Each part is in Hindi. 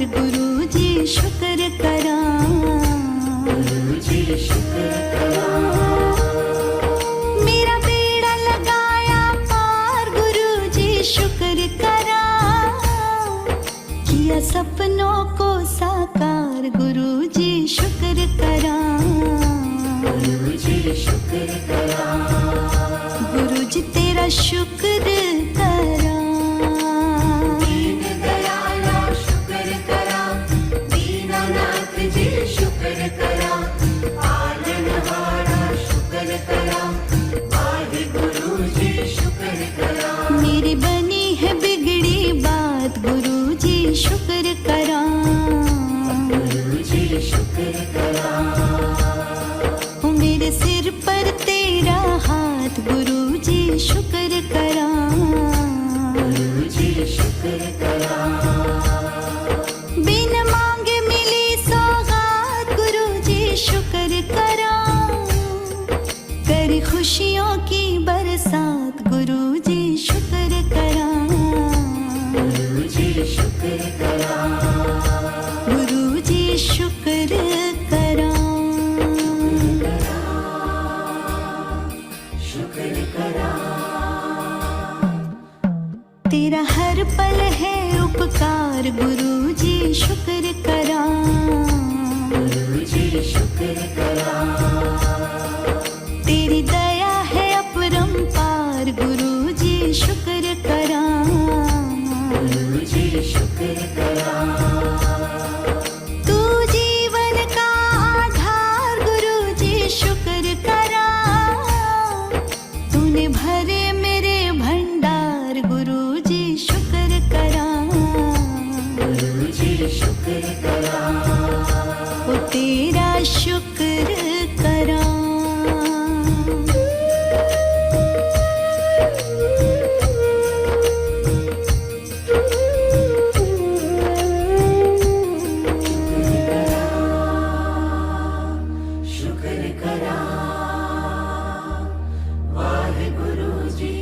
गुरु जी शुक्र करा, गुरु जी शुक्र करा। मेरा बेड़ा लगाया पार गुरु जी शुक्र करा, किया सपनों को साकार गुरु जी शुक्र करा, गुरु जी शुक्र करा। गुरु जी तेरा शुक्र करा। दीन दयाला शुक्र करा, दीनानाथ जी शुक्र करा, पालनहारा शुक्र करा, वाहे गुरु जी शुक्र करा। मेरी बनी है बिगड़ी बात गुरु जी शुक्र करा, गुरु जी शुक्र करा। ओ मेरे सिर पर तेरा हाथ गुरु जी शुक्र करा, गुरु जी शुक्र करा। बिन मांगे मिली सौगात गुरु जी शुक्र करा, कर खुशियों की बरसात गुरु जी शुक्र करा, गुरु जी शुक्र करा। गुरु जी शुक्र करा। शुक्र करा। तेरा हर पल है उपकार गुरु जी शुक्र करा, गुरु जी शुक्र करा। तेरी दया है अपरंपार गुरु जी शुक्र करा, गुरु जी शुक्र करा। तू जीवन का आधार गुरु जी शुक्र करा, तूने भरे मेरे भंडार गुरु जी शुक्र करा, गुरु जी शुक्र करा। ओ तेरा शुक्र करा। शुक्र करा। वाहे गुरु जी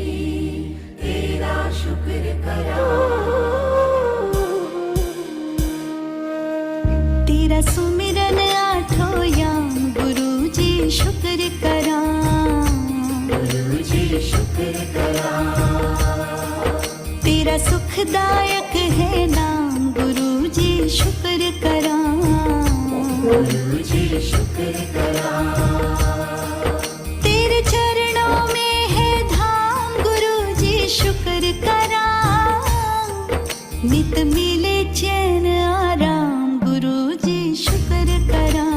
तेरा शुक्र करा। तेरा सुमिरन आठों याम गुरु जी शुक्र करा, गुरु जी शुक्र करा। तेरा सुखदायक है नाम गुरु जी शुक्र करा, गुरु जी शुक्र करा। तेरे चरणों में है धाम गुरु जी शुक्र करा, नित मिले चैन आराम गुरु जी शुक्र करा,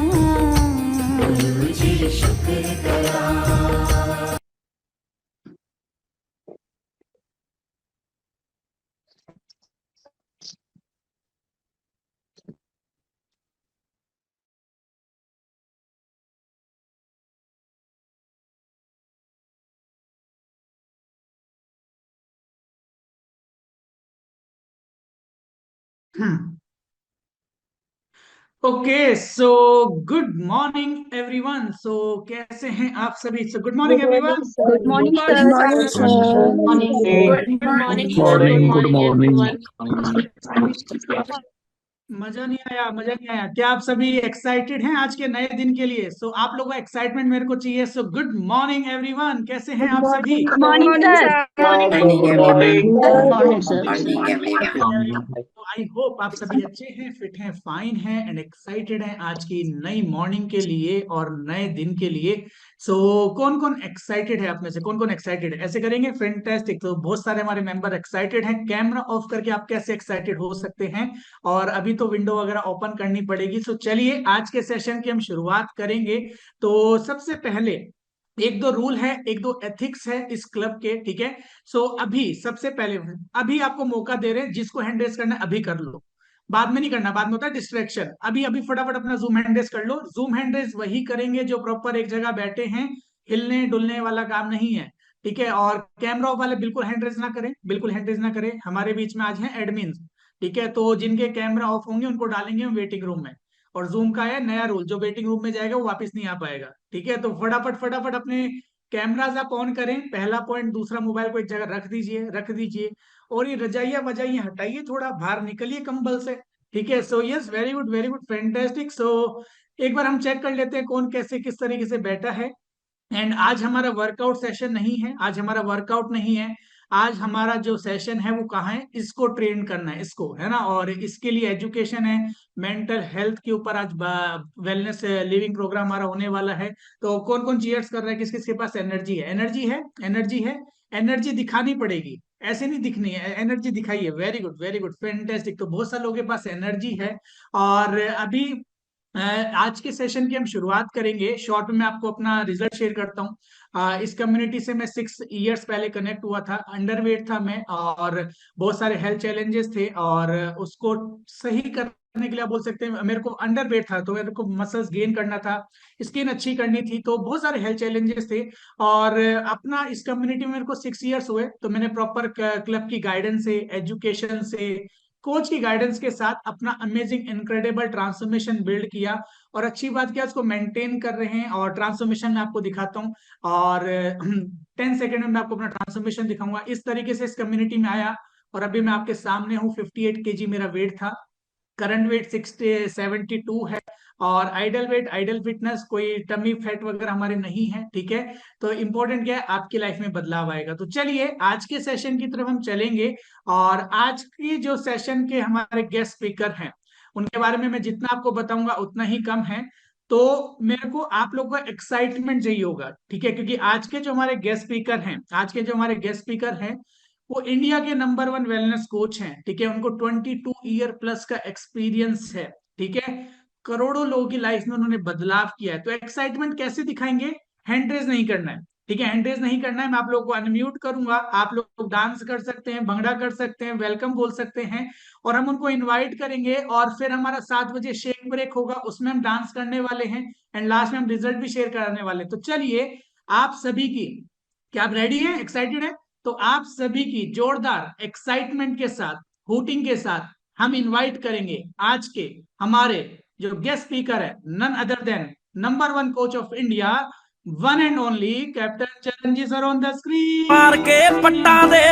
गुरु जी शुक्र करा। Okay so good morning everyone. So कैसे हैं आप सभी? So good morning everyone. Good morning, Good sir. morning, sir. Good morning, Good morning, sir. Good Good morning, morning. everyone. मजा नहीं आया, मजा नहीं आया। क्या आप सभी एक्साइटेड हैं आज के नए दिन के लिए? सो आप लोगों का एक्साइटमेंट मेरे को चाहिए। सो गुड मॉर्निंग एवरीवन, कैसे हैं आप सभी? Good morning, sir. Morning, everyone. Good morning, sir. Morning, everyone. I hope आप सभी अच्छे हैं, फिट हैं, फाइन हैं एंड एक्साइटेड हैं आज की नई मॉर्निंग के लिए और नए दिन के लिए। सो कौन कौन एक्साइटेड है? आप में से कौन कौन एक्साइटेड है? ऐसे करेंगे, फैंटास्टिक। तो बहुत सारे हमारे मेंबर एक्साइटेड हैं। कैमरा ऑफ करके आप कैसे एक्साइटेड हो सकते हैं? और अभी तो विंडो वगैरह ओपन करनी पड़ेगी। सो चलिए आज के सेशन की हम शुरुआत करेंगे। तो सबसे पहले एक दो रूल है, एक दो एथिक्स है इस क्लब के, ठीक है? सो अभी सबसे पहले अभी आपको मौका दे रहे हैं, जिसको हैंड रेस करना है अभी कर लो, बाद में नहीं करना, बाद में होता है डिस्ट्रैक्शन। अभी अभी फटाफट अपना जूम हैंड रेस कर लो। जूम हैंड रेस वही करेंगे जो प्रॉपर एक जगह बैठे हैं, हिलने डुलने वाला काम नहीं है, ठीक है? और कैमरा वाले बिल्कुल हैंड रेस ना करें, बिल्कुल हैंड रेस ना करें। हमारे बीच में आज हैं एडमिन्स, ठीक है? तो जिनके कैमरा ऑफ होंगे उनको डालेंगे हम वेटिंग रूम में। और जूम का है नया रूल, जो वेटिंग रूम में जाएगा वो वापस नहीं आ पाएगा, ठीक है? तो फटाफट फटाफट अपने कैमराज आप ऑन करें, पहला पॉइंट। दूसरा, मोबाइल को एक जगह रख दीजिए, रख दीजिए। और ये रजाइया वजाइया हटाइए, थोड़ा बाहर निकलिए कंबल से, ठीक है, so yes, very good, fantastic. So एक बार हम चेक कर लेते हैं कौन कैसे किस तरीके से बैठा है। एंड आज हमारा वर्कआउट सेशन नहीं है, आज हमारा वर्कआउट नहीं है। आज हमारा जो सेशन है वो कहाँ है, इसको ट्रेन करना है, इसको, है ना। और इसके लिए एजुकेशन है, मेंटल हेल्थ के ऊपर आज वेलनेस लिविंग प्रोग्राम हमारा होने वाला है। तो कौन कौन चीयर्स कर रहा है, किस किस के पास एनर्जी है, एनर्जी है, एनर्जी है, एनर्जी दिखानी पड़ेगी, ऐसे नहीं दिखनी है, एनर्जी दिखाइए। Very good, fantastic. तो बहुत सारे लोगों के पास एनर्जी है। और अभी आज के सेशन की हम शुरुआत करेंगे। शॉर्ट में मैं आपको अपना रिजल्ट शेयर करता हूँ। इस कम्युनिटी से मैं 6 इयर्स पहले कनेक्ट हुआ था। अंडरवेट था मैं, और बहुत सारे हेल्थ चैलेंजेस थे, और उसको सही करने के लिए आप बोल सकते हैं, मेरे को अंडरवेट था तो मेरे को मसल्स गेन करना था, स्किन अच्छी करनी थी, तो बहुत सारे हेल्थ चैलेंजेस थे। और अपना इस कम्युनिटी में मेरे को 6 इयर्स हुए, तो मैंने प्रॉपर क्लब की गाइडेंस से, एजुकेशन से, कोच की गाइडेंस के साथ अपना अमेजिंग इनक्रेडिबल ट्रांसफॉर्मेशन बिल्ड किया। और अच्छी बात क्या, उसको मेंटेन कर रहे हैं। और ट्रांसफॉर्मेशन मैं आपको दिखाता हूँ, और 10 सेकेंड में मैं आपको अपना ट्रांसफॉर्मेशन दिखाऊंगा। इस तरीके से इस कम्युनिटी में आया, और अभी मैं आपके सामने हूँ। 58 kg मेरा वेट था, करंट वेट 72 है। और आइडल फिटनेस, कोई टमी फैट वगैरह हमारे नहीं है, ठीक है। तो इंपॉर्टेंट क्या है, आपकी लाइफ में बदलाव आएगा। तो चलिए आज के सेशन की तरफ हम चलेंगे। और आज की जो सेशन के हमारे गेस्ट स्पीकर हैं, उनके बारे में मैं जितना आपको बताऊंगा उतना ही कम है। तो मेरे को आप लोगों का एक्साइटमेंट चाहिए होगा, ठीक है, क्योंकि आज के जो हमारे गेस्ट स्पीकर हैं, आज के जो हमारे गेस्ट स्पीकर हैं, वो इंडिया के नंबर 1 वेलनेस कोच हैं, ठीक है। उनको 22 ईयर प्लस का एक्सपीरियंस है, ठीक है। करोड़ों लोगों की लाइफ में उन्होंने बदलाव किया है। तो एक्साइटमेंट कैसे दिखाएंगे, हैंड रेज नहीं करना है, ठीक है, हैंड रेज नहीं करना है। मैं आप लोगों को अनम्यूट करूंगा, आप लोग डांस कर सकते हैं, भंगड़ा कर सकते हैं, वेलकम बोल सकते हैं, और हम उनको इनवाइट करेंगे। और फिर हमारा 7 बजे शेक ब्रेक होगा, उसमें हम डांस करने वाले हैं, एंड लास्ट में हम रिजल्ट भी शेयर कराने वाले हैं। तो चलिए आप सभी की, क्या आप रेडी हैं, एक्साइटेड हैं? तो आप सभी की जोरदार एक्साइटमेंट के साथ, हूटिंग के साथ हम इनवाइट करेंगे आज के हमारे जो गेस्ट स्पीकर है, none other than number 1 coach of India, one and only captain Charan ji sir on the screen. मार के पट्टा दे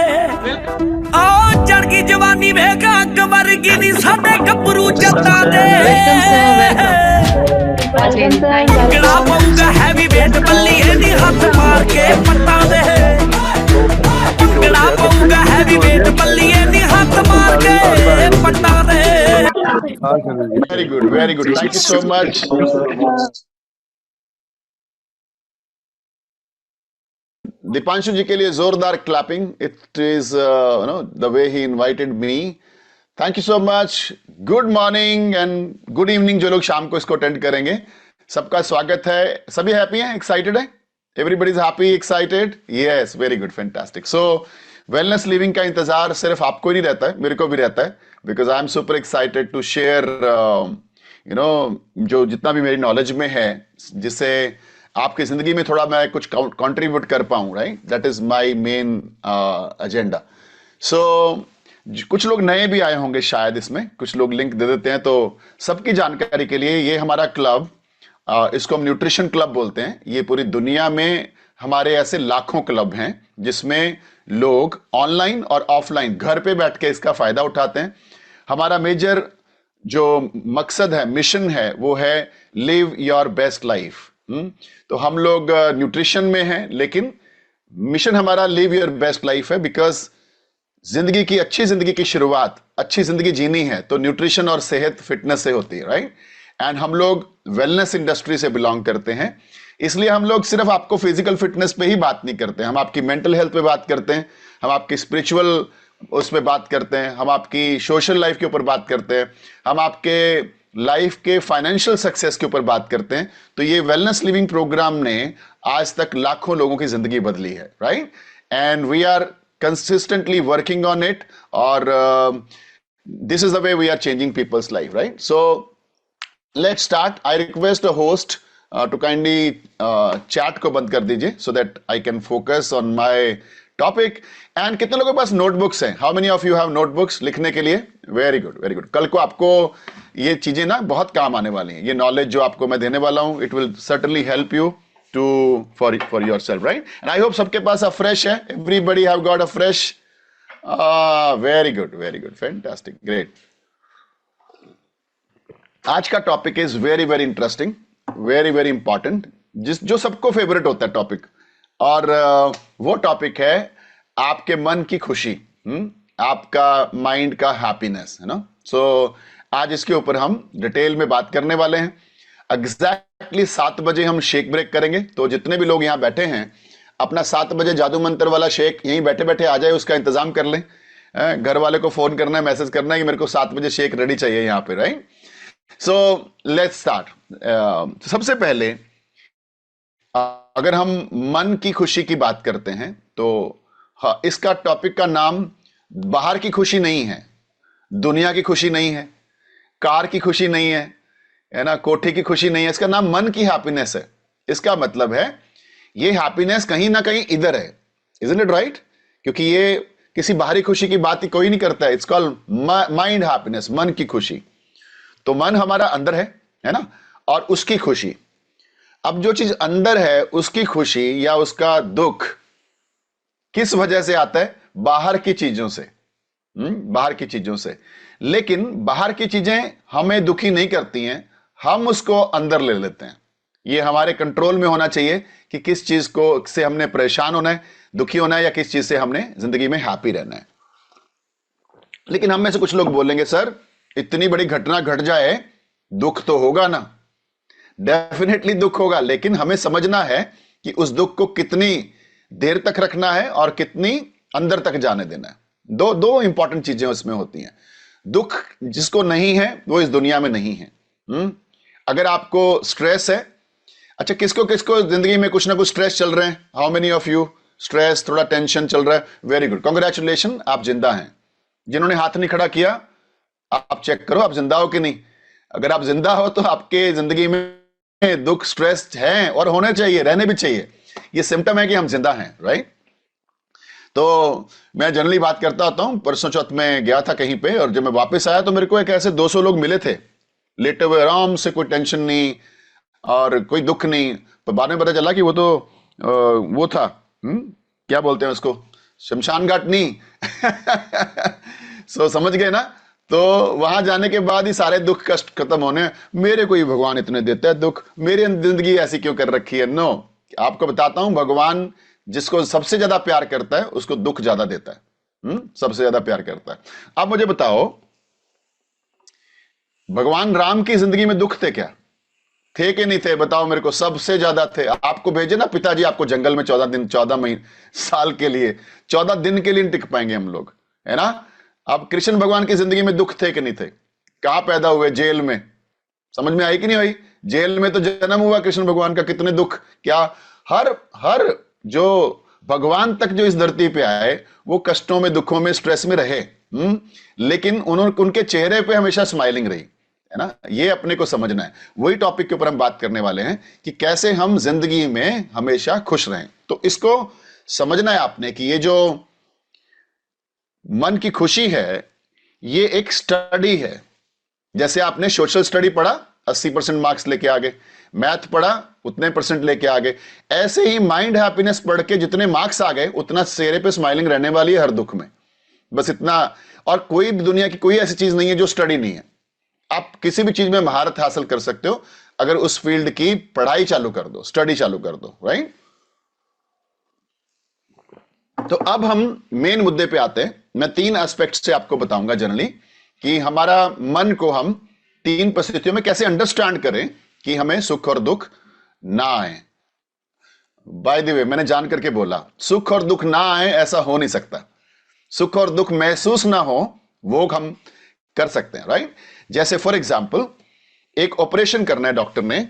आओ चढ़ की जवानी वेगा कमर की नी साडे गबरू जत्ता दे कड़ा पाऊंगा हैवी वेट बल्ली है नी हाथ मार के पट्टा दे कड़ा पाऊंगा हैवी वेट बल्ली है नी हाथ मार के पट्टा दे। Very good. Thank you so much. Deepanshu जी के लिए जोरदार clapping. It is the way he invited me. Thank you so much. Good morning and good evening जो लोग शाम को इसको अटेंड करेंगे, सबका स्वागत है. सभी हैप्पी हैं, एक्साइटेड है? Everybody is happy, excited? Yes, very good, fantastic. So wellness living का इंतजार सिर्फ आपको ही नहीं रहता है, मेरे को भी रहता है, because I am super excited to share जो जितना भी मेरी नॉलेज में है, जिससे आपकी जिंदगी में थोड़ा मैं कुछ कंट्रीब्यूट कर पाऊं, right? That is my main agenda. So कुछ लोग नए भी आए होंगे शायद, इसमें कुछ लोग लिंक दे देते हैं. तो सबकी जानकारी के लिए, ये हमारा क्लब, इसको हम न्यूट्रिशन क्लब बोलते हैं. ये पूरी दुनिया में हमारे ऐसे लाखों क्लब हैं जिसमें लोग ऑनलाइन और ऑफलाइन घर पे बैठ के इसका फायदा उठाते हैं. हमारा मेजर जो मकसद है, मिशन है, वो है लिव योर बेस्ट लाइफ. तो हम लोग न्यूट्रिशन में हैं, लेकिन मिशन हमारा लिव योर बेस्ट लाइफ है, बिकॉज जिंदगी की, अच्छी जिंदगी की शुरुआत, अच्छी जिंदगी जीनी है तो न्यूट्रिशन और सेहत, फिटनेस से होती है, राइट? एंड हम लोग वेलनेस इंडस्ट्री से बिलोंग करते हैं, इसलिए हम लोग सिर्फ आपको फिजिकल फिटनेस पे ही बात नहीं करते. हम आपकी मेंटल हेल्थ पे बात करते हैं, हम आपकी स्पिरिचुअल उस पे बात करते हैं, हम आपकी सोशल लाइफ के ऊपर बात करते हैं, हम आपके लाइफ के फाइनेंशियल सक्सेस के ऊपर बात करते हैं. तो ये वेलनेस लिविंग प्रोग्राम ने आज तक लाखों लोगों की जिंदगी बदली है, right? And we are consistently working on it, और this is the way we are changing people's life, right? So let's start. I request a host to kindly chat को बंद कर दीजिए, so that I can focus on my topic. And कितने लोगों के पास नोटबुक्स हैं? How many of you have notebooks लिखने के लिए? Very good, very good. कल को आपको ये चीजें ना बहुत काम आने वाली हैं. ये नॉलेज जो आपको मैं देने वाला हूं, it will certainly help you to for yourself, right? And I hope सबके पास फ्रेश है. Everybody have got a fresh. Very good, fantastic, great. आज का topic is very very interesting, very very important, जो सबको फेवरेट होता है टॉपिक, और वो टॉपिक है आपके मन की खुशी, आपका माइंड का हैप्पीनेस, है ना। सो आज इसके ऊपर हम डिटेल में बात करने वाले हैं। एग्जैक्टली 7 बजे हम शेक ब्रेक करेंगे, तो जितने भी लोग यहाँ बैठे हैं अपना 7 बजे जादू मंत्र वाला शेक यहीं बैठे बैठे आ जाए, उसका इंतजाम कर लें। घर वाले को फोन करना है, मैसेज करना है कि मेरे को 7 बजे शेक रेडी चाहिए यहाँ पे, राइट। So let's start. सबसे पहले अगर हम मन की खुशी की बात करते हैं तो हाँ, इसका टॉपिक का नाम बाहर की खुशी नहीं है, दुनिया की खुशी नहीं है, कार की खुशी नहीं है ना, कोठी की खुशी नहीं है, इसका नाम मन की हैप्पीनेस है। इसका मतलब है ये हैप्पीनेस कहीं ना कहीं इधर है, इजंट इट राइट? क्योंकि ये किसी बाहरी खुशी की बात ही कोई नहीं करता है। इट्स कॉल्ड माइंड हैप्पीनेस, मन की खुशी। तो मन हमारा अंदर है ना, और उसकी खुशी। अब जो चीज अंदर है उसकी खुशी या उसका दुख किस वजह से आता है? बाहर की चीजों से, बाहर की चीजों से। लेकिन बाहर की चीजें हमें दुखी नहीं करती हैं, हम उसको अंदर ले लेते हैं। ये हमारे कंट्रोल में होना चाहिए कि किस चीज को से हमने परेशान होना है, दुखी होना है, या किस चीज से हमने जिंदगी में हैप्पी रहना है। लेकिन हम में से कुछ लोग बोलेंगे, सर इतनी बड़ी घटना घट जाए दुख तो होगा ना। डेफिनेटली दुख होगा, लेकिन हमें समझना है कि उस दुख को कितनी देर तक रखना है और कितनी अंदर तक जाने देना है। दो इंपॉर्टेंट चीजें उसमें होती हैं। दुख जिसको नहीं है वो इस दुनिया में नहीं है। अगर आपको स्ट्रेस है, अच्छा किसको किसको जिंदगी में कुछ ना कुछ स्ट्रेस चल रहे हैं? How many of you stress, थोड़ा टेंशन चल रहा है? वेरी गुड, कांग्रेचुलेशन, आप जिंदा हैं। जिन्होंने हाथ नहीं खड़ा किया आप चेक करो आप जिंदा हो कि नहीं। अगर आप जिंदा हो तो आपके जिंदगी में दुख स्ट्रेस हैं और होने चाहिए, रहने भी चाहिए। ये सिम्टम है कि हम जिंदा हैं, राइट। तो मैं जनरली बात करता होता हूं। परसों चौथ में गया था कहीं पे, और जब मैं वापस आया तो मेरे को एक ऐसे 200 लोग मिले थे, लेटे हुए आराम से, कोई टेंशन नहीं और कोई दुख नहीं। पर बाद में पता चला कि वो तो वो था, क्या बोलते हैं उसको, शमशान घाट नहीं। सो समझ गए ना। तो वहां जाने के बाद ही सारे दुख कष्ट खत्म होने। मेरे को ही भगवान इतने देता है दुख, मेरी जिंदगी ऐसी क्यों कर रखी है? नो, आपको बताता हूं, भगवान जिसको सबसे ज्यादा प्यार करता है उसको दुख ज्यादा देता है। सबसे ज्यादा प्यार करता है। अब मुझे बताओ, भगवान राम की जिंदगी में दुख थे क्या? थे कि नहीं थे? बताओ मेरे को। सबसे ज्यादा थे। आपको भेजे ना पिताजी आपको जंगल में 14 दिन, 14 महीने, साल के लिए, 14 दिन के लिए नहीं टिक पाएंगे हम लोग, है ना। अब कृष्ण भगवान की जिंदगी में दुख थे कि नहीं थे? कहां पैदा हुए? जेल में। समझ में आई कि नहीं आई? जेल में तो जन्म हुआ कृष्ण भगवान का, कितने दुख। क्या हर जो भगवान तक जो इस धरती पे आए वो कष्टों में, दुखों में, स्ट्रेस में रहे, लेकिन उनके चेहरे पे हमेशा स्माइलिंग रही, है ना। ये अपने को समझना है। वही टॉपिक के ऊपर हम बात करने वाले हैं कि कैसे हम जिंदगी में हमेशा खुश रहें। तो इसको समझना है आपने कि ये जो मन की खुशी है ये एक स्टडी है। जैसे आपने सोशल स्टडी पढ़ा, 80% मार्क्स लेके आ गए, मैथ पढ़ा उतने परसेंट लेके आ गए, ऐसे ही माइंड हैप्पीनेस पढ़ के जितने मार्क्स आ गए उतना चेहरे पे स्माइलिंग रहने वाली है हर दुख में। बस इतना। और कोई भी दुनिया की कोई ऐसी चीज नहीं है जो स्टडी नहीं है। आप किसी भी चीज में महारत हासिल कर सकते हो अगर उस फील्ड की पढ़ाई चालू कर दो, स्टडी चालू कर दो, राइट। तो अब हम मेन मुद्दे पे आते हैं। मैं 3 एस्पेक्ट से आपको बताऊंगा जनरली कि हमारा मन को हम 3 परिस्थितियों में कैसे अंडरस्टैंड करें कि हमें सुख और दुख ना आए। बाय द वे, मैंने जान करके बोला, सुख और दुख ना आए ऐसा हो नहीं सकता। सुख और दुख महसूस ना हो वो हम कर सकते हैं, राइट। जैसे फॉर एग्जाम्पल एक ऑपरेशन करना है डॉक्टर ने,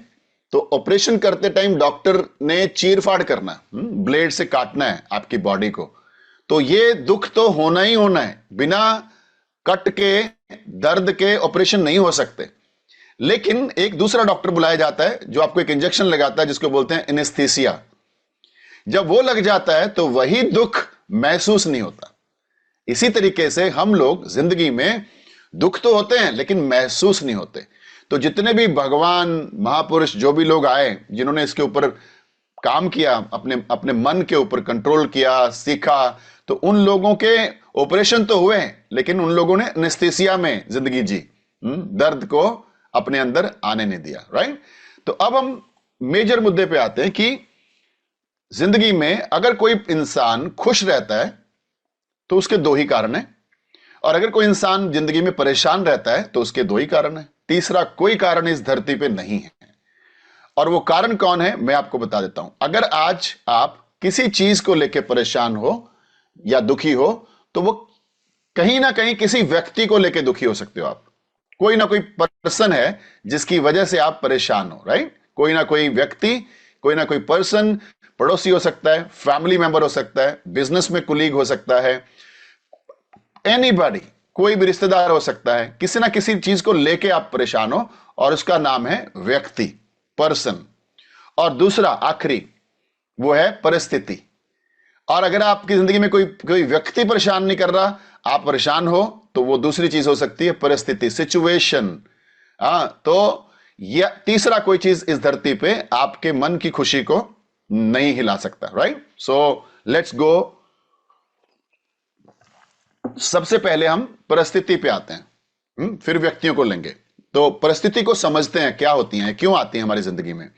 तो ऑपरेशन करते टाइम डॉक्टर ने चीरफाड़ करना, ब्लेड से काटना है आपकी बॉडी को, तो ये दुख तो होना ही होना है। बिना कट के, दर्द के ऑपरेशन नहीं हो सकते। लेकिन एक दूसरा डॉक्टर बुलाया जाता है जो आपको एक इंजेक्शन लगाता है जिसको बोलते हैं एनेस्थीसिया। जब वो लग जाता है तो वही दुख महसूस नहीं होता। इसी तरीके से हम लोग जिंदगी में दुख तो होते हैं लेकिन महसूस नहीं होते। तो जितने भी भगवान, महापुरुष, जो भी लोग आए जिन्होंने इसके ऊपर काम किया, अपने मन के ऊपर कंट्रोल किया, सीखा, तो उन लोगों के ऑपरेशन तो हुए लेकिन उन लोगों ने एनेस्थीसिया में जिंदगी जी, दर्द को अपने अंदर आने नहीं दिया, राइट। तो अब हम मेजर मुद्दे पे आते हैं कि जिंदगी में अगर कोई इंसान खुश रहता है तो उसके दो ही कारण हैं, और अगर कोई इंसान जिंदगी में परेशान रहता है तो उसके दो ही कारण हैं। तीसरा कोई कारण इस धरती पे नहीं है। और वो कारण कौन है मैं आपको बता देता हूं। अगर आज आप किसी चीज को लेकर परेशान हो या दुखी हो तो वो कहीं ना कहीं किसी व्यक्ति को लेकर दुखी हो सकते हो आप। कोई ना कोई पर्सन है जिसकी वजह से आप परेशान हो, राइट। कोई ना कोई व्यक्ति, कोई ना कोई पर्सन, पड़ोसी हो सकता है, फैमिली मेंबर हो सकता है, बिजनेस में कुलीग हो सकता है, एनीबॉडी, कोई भी रिश्तेदार हो सकता है। किसी ना किसी चीज को लेके आप परेशान हो और उसका नाम है व्यक्ति, पर्सन। और दूसरा आखिरी वो है परिस्थिति। और अगर आपकी जिंदगी में कोई व्यक्ति परेशान नहीं कर रहा, आप परेशान हो, तो वो दूसरी चीज हो सकती है परिस्थिति, सिचुएशन। तो यह तीसरा कोई चीज इस धरती पे आपके मन की खुशी को नहीं हिला सकता, राइट। So let's go. सबसे पहले हम परिस्थिति पे आते हैं, फिर व्यक्तियों को लेंगे। तो परिस्थिति को समझते हैं, क्या होती हैं, क्यों आती हैं हमारी जिंदगी में।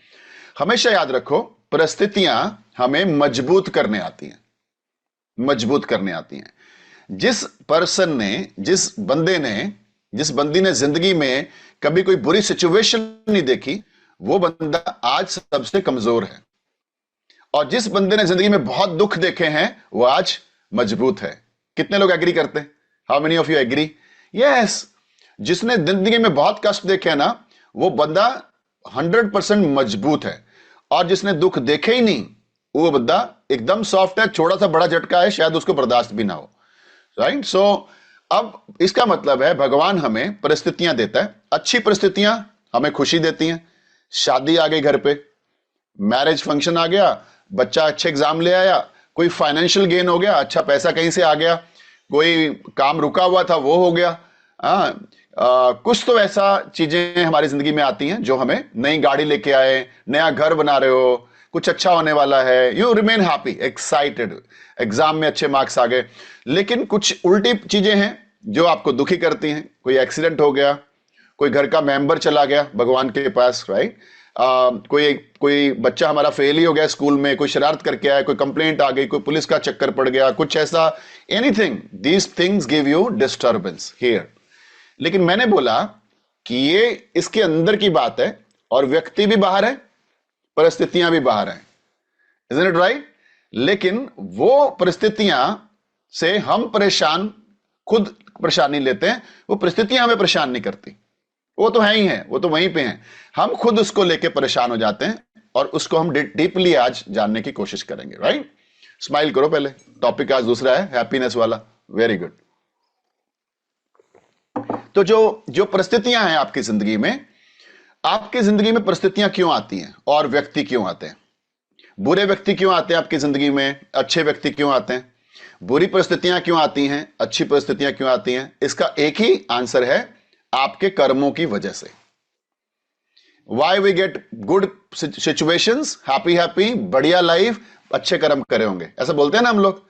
हमेशा याद रखो, परिस्थितियां हमें मजबूत करने आती हैं, मजबूत करने आती हैं। जिस पर्सन ने, जिस बंदी ने जिंदगी में कभी कोई बुरी सिचुएशन नहीं देखी, वो बंदा आज सबसे कमजोर है। और जिस बंदे ने जिंदगी में बहुत दुख देखे हैं, वो आज मजबूत है। कितने लोग एग्री करते हैं? How many of you agree? Yes. जिसने जिंदगी में बहुत कष्ट देखे हैं ना, वो बंदा 100% मजबूत है। और जिसने दुख देखे ही नहीं, वो बंदा एकदम सॉफ्ट है, छोटा सा बड़ा झटका है, शायद उसको बर्दाश्त भी ना हो, राइट। सो अब इसका मतलब है भगवान हमें परिस्थितियां देता है। अच्छी परिस्थितियां हमें खुशी देती हैं। शादी आ गई घर पे, मैरिज फंक्शन आ गया, बच्चा अच्छे एग्जाम ले आया, कोई फाइनेंशियल गेन हो गया, अच्छा पैसा कहीं से आ गया, कोई काम रुका हुआ था वो हो गया। कुछ तो ऐसा चीजें हमारी जिंदगी में आती हैं जो हमें, नई गाड़ी लेके आए, नया घर बना रहे हो, कुछ अच्छा होने वाला है, you remain happy, excited, exam में अच्छे मार्क्स आ गए। लेकिन कुछ उल्टी चीजें हैं जो आपको दुखी करती हैं। कोई एक्सीडेंट हो गया, कोई घर का मेंबर चला गया भगवान के पास, राइट। कोई बच्चा हमारा फेल ही हो गया स्कूल में, कोई शरारत करके आया, कोई कंप्लेंट आ गई, कोई पुलिस का चक्कर पड़ गया, कुछ ऐसा, anything, these things give you disturbance here. लेकिन मैंने बोला कि ये इसके अंदर की बात है, और व्यक्ति भी बाहर है, परिस्थितियां भी बाहर हैं, isn't it right? लेकिन वो परिस्थितियां से हम परेशान, खुद परेशानी लेते हैं, वो परिस्थितियां हमें परेशान नहीं करती। वो तो है ही है, वो तो वहीं पे हैं, हम खुद उसको लेके परेशान हो जाते हैं, और उसको हम डीपली आज जानने की कोशिश करेंगे, राइट। स्माइल करो पहले, टॉपिक आज दूसरा है, हैप्पीनेस वाला, वेरी गुड। तो जो परिस्थितियां हैं आपकी जिंदगी में परिस्थितियां क्यों आती हैं और व्यक्ति क्यों आते हैं? बुरे व्यक्ति क्यों आते हैं आपकी जिंदगी में, अच्छे व्यक्ति क्यों आते हैं? बुरी परिस्थितियां क्यों आती हैं, अच्छी परिस्थितियां क्यों आती हैं? इसका एक ही आंसर है, आपके कर्मों की वजह से। Why we get good situations, happy, बढ़िया लाइफ, अच्छे कर्म करे होंगे, ऐसा बोलते हैं ना हम लोग।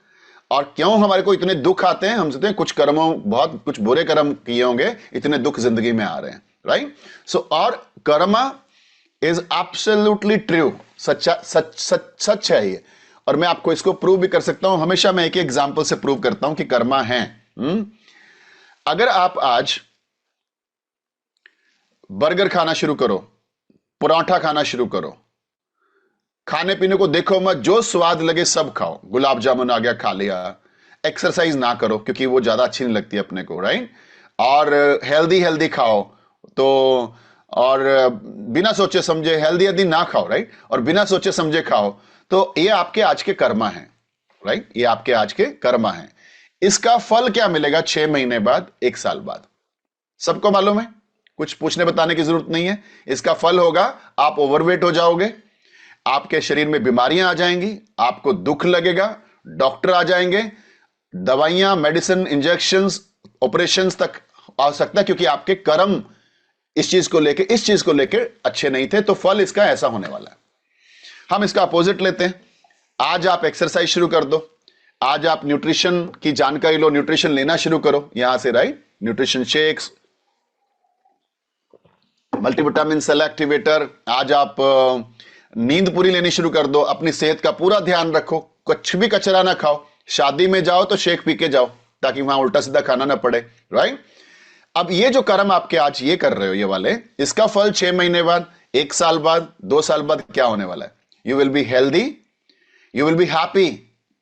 और क्यों हमारे को इतने दुख आते हैं? हम सोचते हैं कुछ कर्मों, बहुत कुछ बुरे कर्म किए होंगे, इतने दुख जिंदगी में आ रहे हैं, राइट। सो और कर्मा इज एब्सोल्युटली ट्रू, सच है ये। और मैं आपको इसको प्रूव भी कर सकता हूं। हमेशा मैं एक एग्जांपल से प्रूव करता हूं कि कर्मा है। अगर आप आज बर्गर खाना शुरू करो, पराठा खाना शुरू करो, खाने पीने को देखो मत, जो स्वाद लगे सब खाओ, गुलाब जामुन आ गया खा लिया, एक्सरसाइज ना करो क्योंकि वो ज्यादा अच्छी नहीं लगती अपने को, राइट। और हेल्दी खाओ, तो और बिना सोचे समझे हेल्दी ना खाओ, राइट, और बिना सोचे समझे खाओ, तो ये आपके आज के कर्मा हैं, राइट, ये आपके आज के कर्मा हैं। इसका फल क्या मिलेगा 6 महीने बाद, 1 साल बाद? सबको मालूम है, कुछ पूछने बताने की जरूरत नहीं है। इसका फल होगा, आप ओवरवेट हो जाओगे, आपके शरीर में बीमारियां आ जाएंगी, आपको दुख लगेगा, डॉक्टर आ जाएंगे, दवाइयां, मेडिसिन, इंजेक्शंस, ऑपरेशंस तक आ सकता है, क्योंकि आपके कर्म इस चीज को लेके अच्छे नहीं थे। तो फल इसका ऐसा होने वाला है। हम इसका अपोजिट लेते हैं। आज आप एक्सरसाइज शुरू कर दो, आज आप न्यूट्रिशन की जानकारी लो, न्यूट्रिशन लेना शुरू करो यहां से, right, nutrition shakes, multivitamin cell activator. आज आप नींद पूरी लेनी शुरू कर दो, अपनी सेहत का पूरा ध्यान रखो, कुछ भी कचरा ना खाओ, शादी में जाओ तो शेक पी के जाओ ताकि वहां उल्टा सीधा खाना ना पड़े, राइट। अब ये जो कर्म आपके आज ये कर रहे हो ये वाले, इसका फल 6 महीने बाद, 1 साल बाद, 2 साल बाद क्या होने वाला है? You will be healthy, you will be happy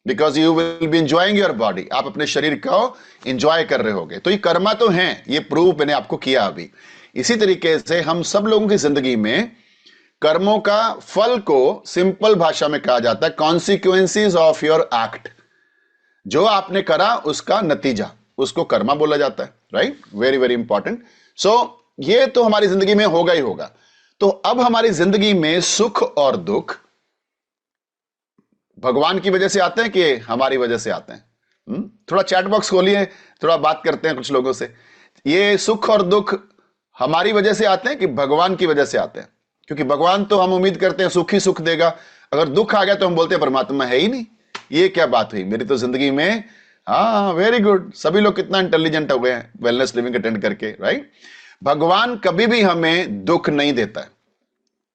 because you will B enjoying your body. आप अपने शरीर को एंजॉय कर रहे होगे। तो ये कर्मा तो हैं, ये प्रूव मैंने आपको किया अभी। इसी तरीके से हम सब लोगों की जिंदगी में कर्मों का फल को सिंपल भाषा में कहा जाता है कॉन्सिक्वेंसेस ऑफ योर एक्ट। जो आपने करा उसका नतीजा, उसको कर्मा बोला जाता है, right. Very very important. So ये तो हमारी जिंदगी में होगा ही होगा। तो अब हमारी जिंदगी में सुख और दुख भगवान की वजह से आते हैं कि हमारी वजह से आते हैं? थोड़ा चैट बॉक्स खोलिए, थोड़ा बात करते हैं कुछ लोगों से। ये सुख और दुख हमारी वजह से आते हैं कि भगवान की वजह से आते हैं? क्योंकि भगवान तो हम उम्मीद करते हैं सुख ही सुख देगा, अगर दुख आ गया तो हम बोलते हैं परमात्मा है ही नहीं। ये क्या बात हुई मेरी तो जिंदगी में। हाँ, वेरी गुड, सभी लोग कितना इंटेलिजेंट हो गए हैं वेलनेस लिविंग अटेंड करके, राइट। भगवान कभी भी हमें दुख नहीं देता है।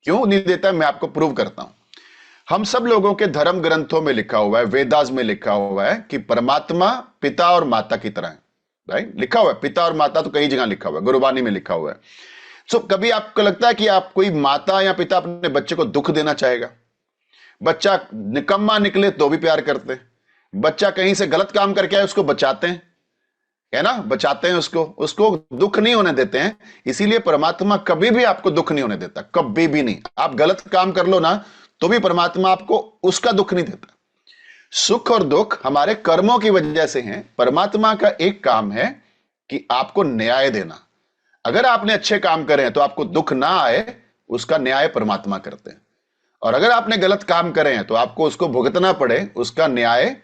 क्यों नहीं देता है? मैं आपको प्रूव करता हूं। हम सब लोगों के धर्म ग्रंथों में लिखा हुआ है, वेदास में लिखा हुआ है कि परमात्मा पिता और माता की तरह है, राइट। लिखा हुआ है पिता और माता, तो कई जगह लिखा हुआ है, गुरबानी में लिखा हुआ है। सो कभी आपको लगता है कि आप कोई माता या पिता अपने बच्चे को दुख देना चाहेगा? बच्चा निकम्मा निकले तो भी प्यार करते हैं, बच्चा कहीं से गलत काम करके आए उसको बचाते हैं, है ना, बचाते हैं उसको दुख नहीं होने देते हैं। इसीलिए परमात्मा कभी भी आपको दुख नहीं होने देता, कभी भी नहीं। आप गलत काम कर लो ना तो भी परमात्मा आपको उसका दुख नहीं देता। सुख और दुख हमारे कर्मों की वजह से हैं। परमात्मा का एक काम है कि आपको न्याय देना। अगर आपने अच्छे काम करे हैं तो आपको दुख ना आए, उसका न्याय परमात्मा करते हैं। और अगर आपने गलत काम करे हैं तो आपको उसको भुगतना पड़े, उसका न्याय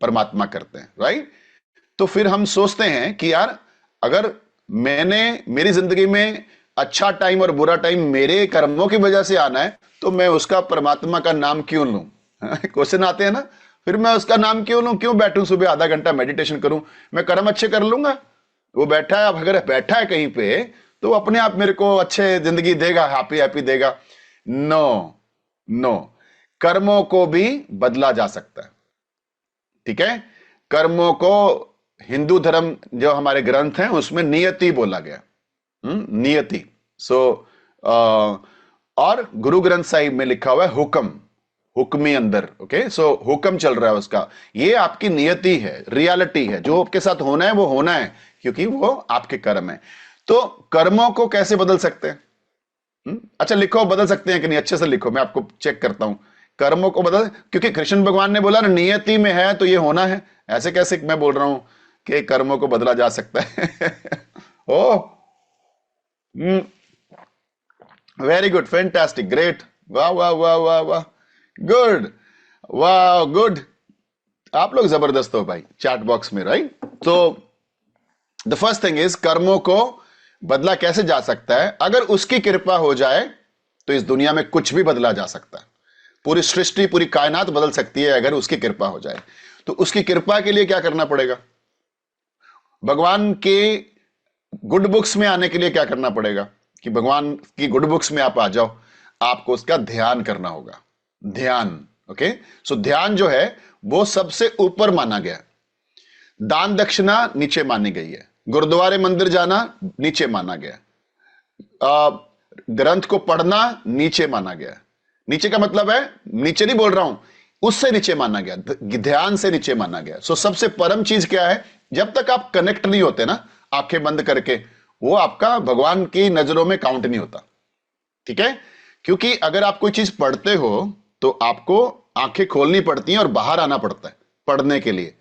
परमात्मा करते हैं, राइट। तो फिर हम सोचते हैं कि यार अगर मेरी जिंदगी में अच्छा टाइम और बुरा टाइम मेरे कर्मों की वजह से आना है तो मैं उसका परमात्मा का नाम क्यों लूं? क्वेश्चन आते हैं ना, फिर मैं उसका नाम क्यों लूं? क्यों बैठूं सुबह आधा घंटा मेडिटेशन करूं? मैं कर्म अच्छे कर लूंगा। वो बैठा है, अब अगर बैठा है कहीं पे तो अपने आप मेरे को अच्छे जिंदगी देगा, हैप्पी हैप्पी देगा। नो, कर्मों को भी बदला जा सकता है, ठीक है। कर्मों को हिंदू धर्म जो हमारे ग्रंथ हैं उसमें नियति बोला गया, नियति। और गुरु ग्रंथ साहिब में लिखा हुआ है हुक्म, हुक्मी अंदर, ओके। सो हुक्म चल रहा है उसका, ये आपकी नियति है, रियलिटी है, जो आपके साथ होना है वो होना है, क्योंकि वो आपके कर्म है। तो कर्मों को कैसे बदल सकते हैं? अच्छा लिखो, बदल सकते हैं कि नहीं? अच्छे से लिखो, मैं आपको चेक करता हूं। कर्मों को बदल, क्योंकि कृष्ण भगवान ने बोला ना नियति में है तो ये होना है। ऐसे कैसे मैं बोल रहा हूं कि कर्मों को बदला जा सकता है? ओ वेरी गुड, फैंटास्टिक, ग्रेट, वाह वाह वाह वाह वाह, गुड, वाह गुड। आप लोग जबरदस्त हो भाई चैट बॉक्स में, राइट। तो द फर्स्ट थिंग इज कर्मों को बदला कैसे जा सकता है? अगर उसकी कृपा हो जाए तो इस दुनिया में कुछ भी बदला जा सकता है। पूरी सृष्टि, पूरी कायनात बदल सकती है अगर उसकी कृपा हो जाए। तो उसकी कृपा के लिए क्या करना पड़ेगा? भगवान के गुड बुक्स में आने के लिए क्या करना पड़ेगा कि भगवान की गुड बुक्स में आप आ जाओ? आपको उसका ध्यान करना होगा, ध्यान, ओके। सो ध्यान जो है वो सबसे ऊपर माना गया। दान दक्षिणा नीचे मानी गई है, गुरुद्वारे मंदिर जाना नीचे माना गया, ग्रंथ को पढ़ना नीचे माना गया। नीचे का मतलब है, नीचे नहीं बोल रहा हूं, उससे नीचे माना गया, ध्यान से नीचे माना गया। सो सबसे परम चीज क्या है? जब तक आप कनेक्ट नहीं होते ना आंखें बंद करके, वो आपका भगवान की नजरों में काउंट नहीं होता, ठीक है। क्योंकि अगर आप कोई चीज पढ़ते हो तो आपको आंखें खोलनी पड़ती हैं और बाहर आना पड़ता है पढ़ने के लिए।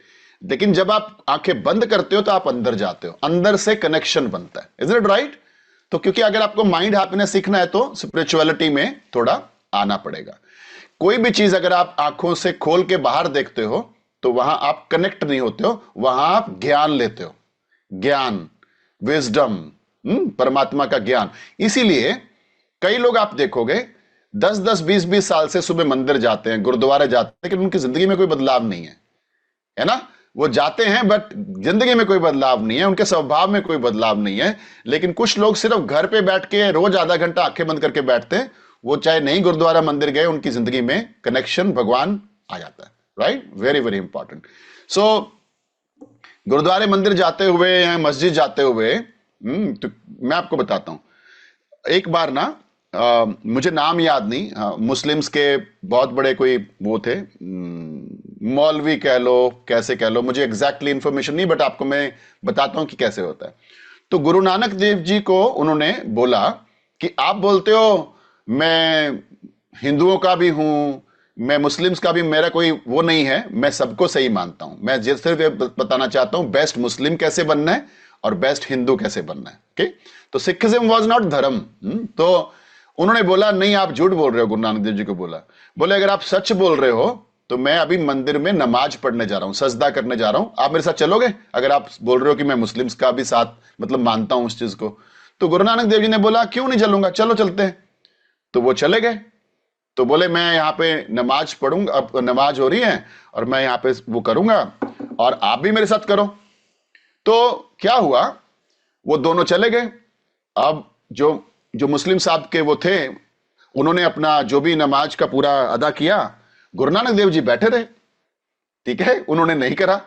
लेकिन जब आप आंखें बंद करते हो तो आप अंदर जाते हो, अंदर से कनेक्शन बनता है। Is it right? तो क्योंकि अगर आपको माइंड हैप्पीनेस सीखना है तो स्पिरिचुअलिटी में थोड़ा आना पड़ेगा। कोई भी चीज अगर आप आंखों से खोल के बाहर देखते हो तो वहां आप कनेक्ट नहीं होते हो, वहां आप ज्ञान लेते हो, ज्ञान, विजडम, परमात्मा का ज्ञान। इसीलिए कई लोग आप देखोगे 10-10, 20-20 साल से सुबह मंदिर जाते हैं, गुरुद्वारे जाते हैं, लेकिन उनकी जिंदगी में कोई बदलाव नहीं है, है ना। वो जाते हैं बट जिंदगी में कोई बदलाव नहीं है, उनके स्वभाव में कोई बदलाव नहीं है। लेकिन कुछ लोग सिर्फ घर पे बैठ के रोज आधा घंटा आंखें बंद करके बैठते हैं, वो चाहे नहीं गुरुद्वारा मंदिर गए, उनकी जिंदगी में कनेक्शन भगवान आ जाता है, right? Very very important. So गुरुद्वारे मंदिर जाते हुए या मस्जिद जाते हुए तो मैं आपको बताता हूं, एक बार ना मुझे नाम याद नहीं, मुस्लिम्स के बहुत बड़े कोई वो थे, मौलवी कह लो, कैसे कह लो, मुझे एग्जैक्टली इंफॉर्मेशन नहीं, बट आपको मैं बताता हूं कि कैसे होता है। तो गुरु नानक देव जी को उन्होंने बोला कि आप बोलते हो मैं हिंदुओं का भी हूं, मैं मुस्लिम्स का भी, मेरा कोई वो नहीं है, मैं सबको सही मानता हूं, मैं सिर्फ ये बताना चाहता हूं बेस्ट मुस्लिम कैसे बनना है और बेस्ट हिंदू कैसे बनना है। ओके, तो सिखिज्म वाज नॉट धर्म। तो उन्होंने बोला नहीं आप झूठ बोल रहे हो, गुरु नानक देव जी को बोला, बोले अगर आप सच बोल रहे हो तो मैं अभी मंदिर में नमाज पढ़ने जा रहा हूं, सजदा करने जा रहा हूं, आप मेरे साथ चलोगे? अगर आप बोल रहे हो कि मैं मुस्लिम्स का भी साथ मतलब मानता हूं उस चीज को। तो गुरु नानक देव जी ने बोला क्यों नहीं चलूंगा, चलो चलते हैं। तो वो चले गए। तो बोले मैं यहाँ पे नमाज पढ़ूंगा, अब नमाज हो रही है और मैं यहाँ पे वो करूंगा और आप भी मेरे साथ करो। तो क्या हुआ, वो दोनों चले गए। अब जो मुस्लिम साहब के वो थे, उन्होंने अपना जो भी नमाज का पूरा अदा किया, गुरु नानक देव जी बैठे रहे, ठीक है, उन्होंने नहीं करा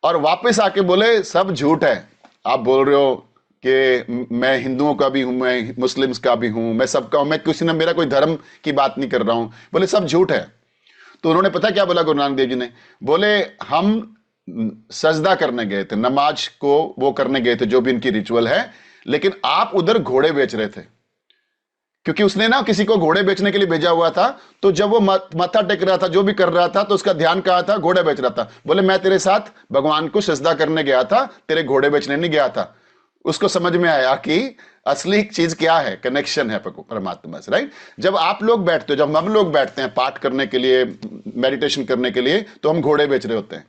और वापस आके बोले सब झूठ है, आप बोल रहे हो कि मैं हिंदुओं का भी हूं, मैं मुस्लिम्स का भी हूं, मैं सबका हूं, मैं किसी ने, मेरा कोई धर्म की बात नहीं कर रहा हूं, बोले सब झूठ है। तो उन्होंने पता क्या बोला गुरु नानक देव जी ने, बोले हम सजदा करने गए थे, नमाज को वो करने गए थे जो भी इनकी रिचुअल है, लेकिन आप उधर घोड़े बेच रहे थे, क्योंकि उसने ना किसी को घोड़े बेचने के लिए भेजा हुआ था। तो जब वो माथा टेक रहा था, जो भी कर रहा था, तो उसका ध्यान कहाँ था, घोड़े बेच रहा था। बोले मैं तेरे साथ भगवान को सजदा करने गया था, तेरे घोड़े बेचने नहीं गया था। उसको समझ में आया कि असली चीज क्या है, कनेक्शन है परमात्मा से, राइट? जब आप लोग बैठते हो, जब हम लोग बैठते हैं पाठ करने के लिए, मेडिटेशन करने के लिए, तो हम घोड़े बेच रहे होते हैं,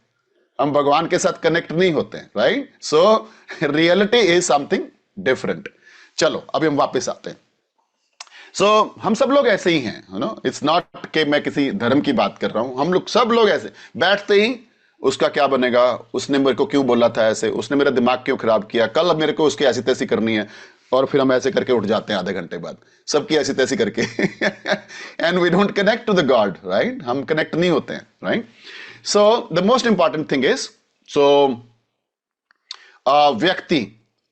हम भगवान के साथ कनेक्ट नहीं होते हैं, right? So reality is something different. चलो अभी हम वापस आते हैं। सो हम सब लोग ऐसे ही हैं, यू नो, इट्स नॉट कि मैं किसी धर्म की बात कर रहा हूं, हम लोग सब लोग ऐसे बैठते ही उसका क्या बनेगा, उसने मेरे को क्यों बोला था ऐसे, उसने मेरा दिमाग क्यों खराब किया, कल अब मेरे को उसकी ऐसी तैसी करनी है, और फिर हम ऐसे करके उठ जाते हैं आधे घंटे बाद, सबकी ऐसी तैसी करके and we don't connect to the God, right? हम कनेक्ट नहीं होते हैं, right? So the most important thing is, so व्यक्ति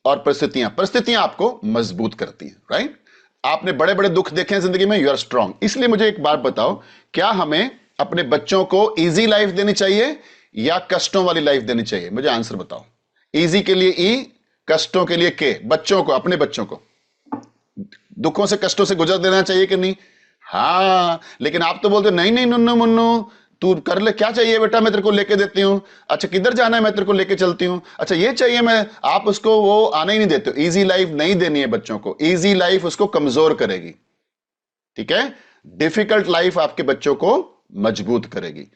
और परिस्थितियां आपको मजबूत करती हैं, राइट? आपने बड़े बड़े दुख देखे हैं जिंदगी में, यू आर स्ट्रांग। इसलिए मुझे एक बात बताओ, क्या हमें अपने बच्चों को इजी लाइफ देनी चाहिए या कष्टों वाली लाइफ देनी चाहिए? मुझे आंसर बताओ। इजी के लिए ई, कष्टों के लिए के। बच्चों को, अपने बच्चों को दुखों से, कष्टों से गुजर देना चाहिए कि नहीं? हाँ, लेकिन आप तो बोलते नहीं नहीं नुन्नू मुन्नू तू कर ले, क्या चाहिए बेटा मैं तेरे को लेके देती हूं, अच्छा किधर जाना है मैं तेरे को लेके चलती हूं, अच्छा ये चाहिए मैं, आप उसको वो आने ही नहीं देते। इजी लाइफ नहीं देनी है बच्चों को, इजी लाइफ उसको कमजोर करेगी, ठीक है? डिफिकल्ट लाइफ आपके बच्चों को मजबूत करेगी।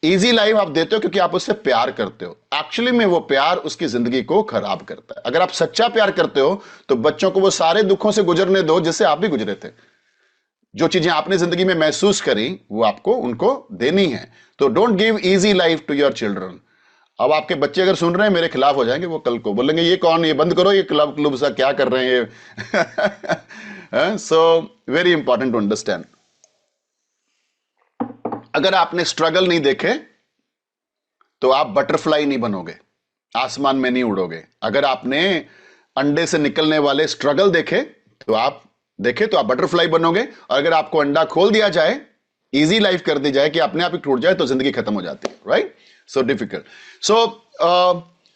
इजी लाइफ आप देते हो क्योंकि आप उससे प्यार करते हो, एक्चुअली में वो प्यार उसकी जिंदगी को खराब करता है। अगर आप सच्चा प्यार करते हो तो बच्चों को वो सारे दुखों से गुजरने दो जिससे आप भी गुजरे थे। जो चीजें आपने जिंदगी में महसूस करी वो आपको उनको देनी है। तो don't give easy life to your children. अब आपके बच्चे अगर सुन रहे हैं मेरे खिलाफ हो जाएंगे, वो कल को बोलेंगे ये कौन, ये बंद करो, ये क्लब क्लब सा क्या कर रहे हैं ये। So very important to understand. अगर आपने स्ट्रगल नहीं देखे तो आप बटरफ्लाई नहीं बनोगे, आसमान में नहीं उड़ोगे। अगर आपने अंडे से निकलने वाले स्ट्रगल देखे तो आप बटरफ्लाई बनोगे। और अगर आपको अंडा खोल दिया जाए, इजी लाइफ कर दी जाए कि अपने आप ही टूट जाए, तो जिंदगी खत्म हो जाती है, राइट? So difficult.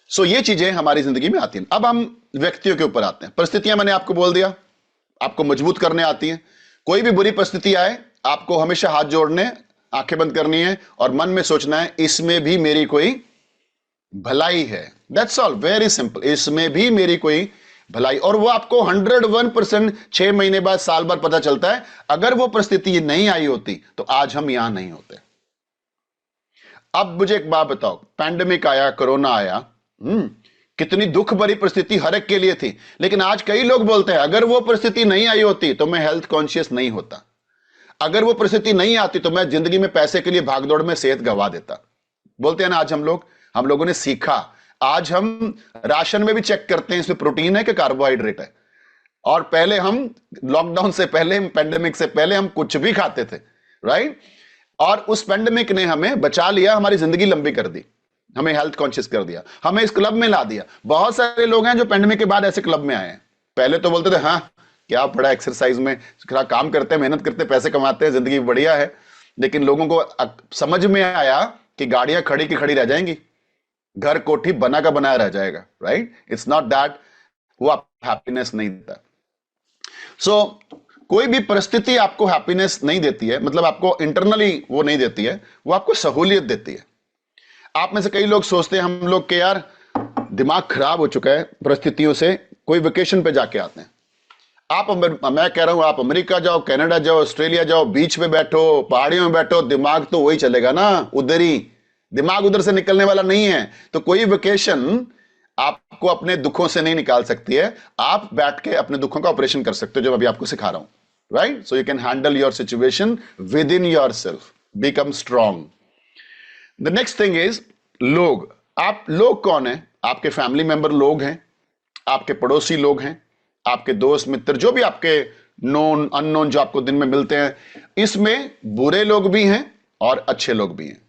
सो ये चीजें हमारी जिंदगी में आती हैं। अब हम व्यक्तियों के ऊपर आते हैं। परिस्थितियां मैंने आपको बोल दिया, आपको मजबूत करने आती हैं। कोई भी बुरी परिस्थिति आए, आपको हमेशा हाथ जोड़ने, आंखें बंद करनी है और मन में सोचना है इसमें भी मेरी कोई भलाई है। That's all, very simple. इसमें भी मेरी कोई भलाई। और वो आपको 101% 6 महीने बाद, साल बाद पता चलता है। अगर वो परिस्थिति नहीं आई होती तो आज हम यहां नहीं होते। अब मुझे एक बात बताओ, पैंडेमिक आया, कोरोना आया, कितनी दुख भरी परिस्थिति हर एक के लिए थी। लेकिन आज कई लोग बोलते हैं अगर वो परिस्थिति नहीं आई होती तो मैं हेल्थ कॉन्शियस नहीं होता, अगर वो परिस्थिति नहीं आती तो मैं जिंदगी में पैसे के लिए भागदौड़ में सेहत गंवा देता। बोलते हैं ना आज हम लोग, हम लोगों ने सीखा। आज हम राशन में भी चेक करते हैं इसमें प्रोटीन है कि कार्बोहाइड्रेट है। और पहले हम लॉकडाउन से पहले, पेंडेमिक से पहले हम कुछ भी खाते थे, राइट? और उस पेंडेमिक ने हमें बचा लिया, हमारी जिंदगी लंबी कर दी, हमें हेल्थ कॉन्शियस कर दिया, हमें इस क्लब में ला दिया। बहुत सारे लोग हैं जो पेंडेमिक के बाद ऐसे क्लब में आए हैं। पहले तो बोलते थे हाँ क्या पड़ा, एक्सरसाइज में काम करते हैं, मेहनत करते हैं, पैसे कमाते हैं, जिंदगी बढ़िया है। लेकिन लोगों को समझ में आया कि गाड़ियां खड़ी की खड़ी रह जाएंगी, घर कोठी बना का बनाया रह जाएगा, राइट? इट्स नॉट दैट, वो आप हैप्पीनेस नहीं देता। सो कोई भी परिस्थिति आपको हैप्पीनेस नहीं देती है, मतलब आपको इंटरनली वो नहीं देती है, वो आपको सहूलियत देती है। आप में से कई लोग सोचते हैं हम लोग के यार दिमाग खराब हो चुका है परिस्थितियों से, कोई वेकेशन पे जाके आते हैं। मैं कह रहा हूं आप अमेरिका जाओ, कनाडा जाओ, ऑस्ट्रेलिया जाओ, बीच पे बैठो, पहाड़ियों में बैठो, दिमाग तो वही चलेगा ना, उधर ही दिमाग उधर से निकलने वाला नहीं है। तो कोई वेकेशन आपको अपने दुखों से नहीं निकाल सकती है। आप बैठ के अपने दुखों का ऑपरेशन कर सकते हो, जो अभी आपको सिखा रहा हूं, right? So you can handle your situation with in your self, become strong. The next thing is लोग। आप लोग कौन है? आपके फैमिली मेंबर लोग हैं, आपके पड़ोसी लोग हैं, आपके दोस्त मित्र, जो भी आपके नोन अननोन जो आपको दिन में मिलते हैं। इसमें बुरे लोग भी हैं और अच्छे लोग भी हैं।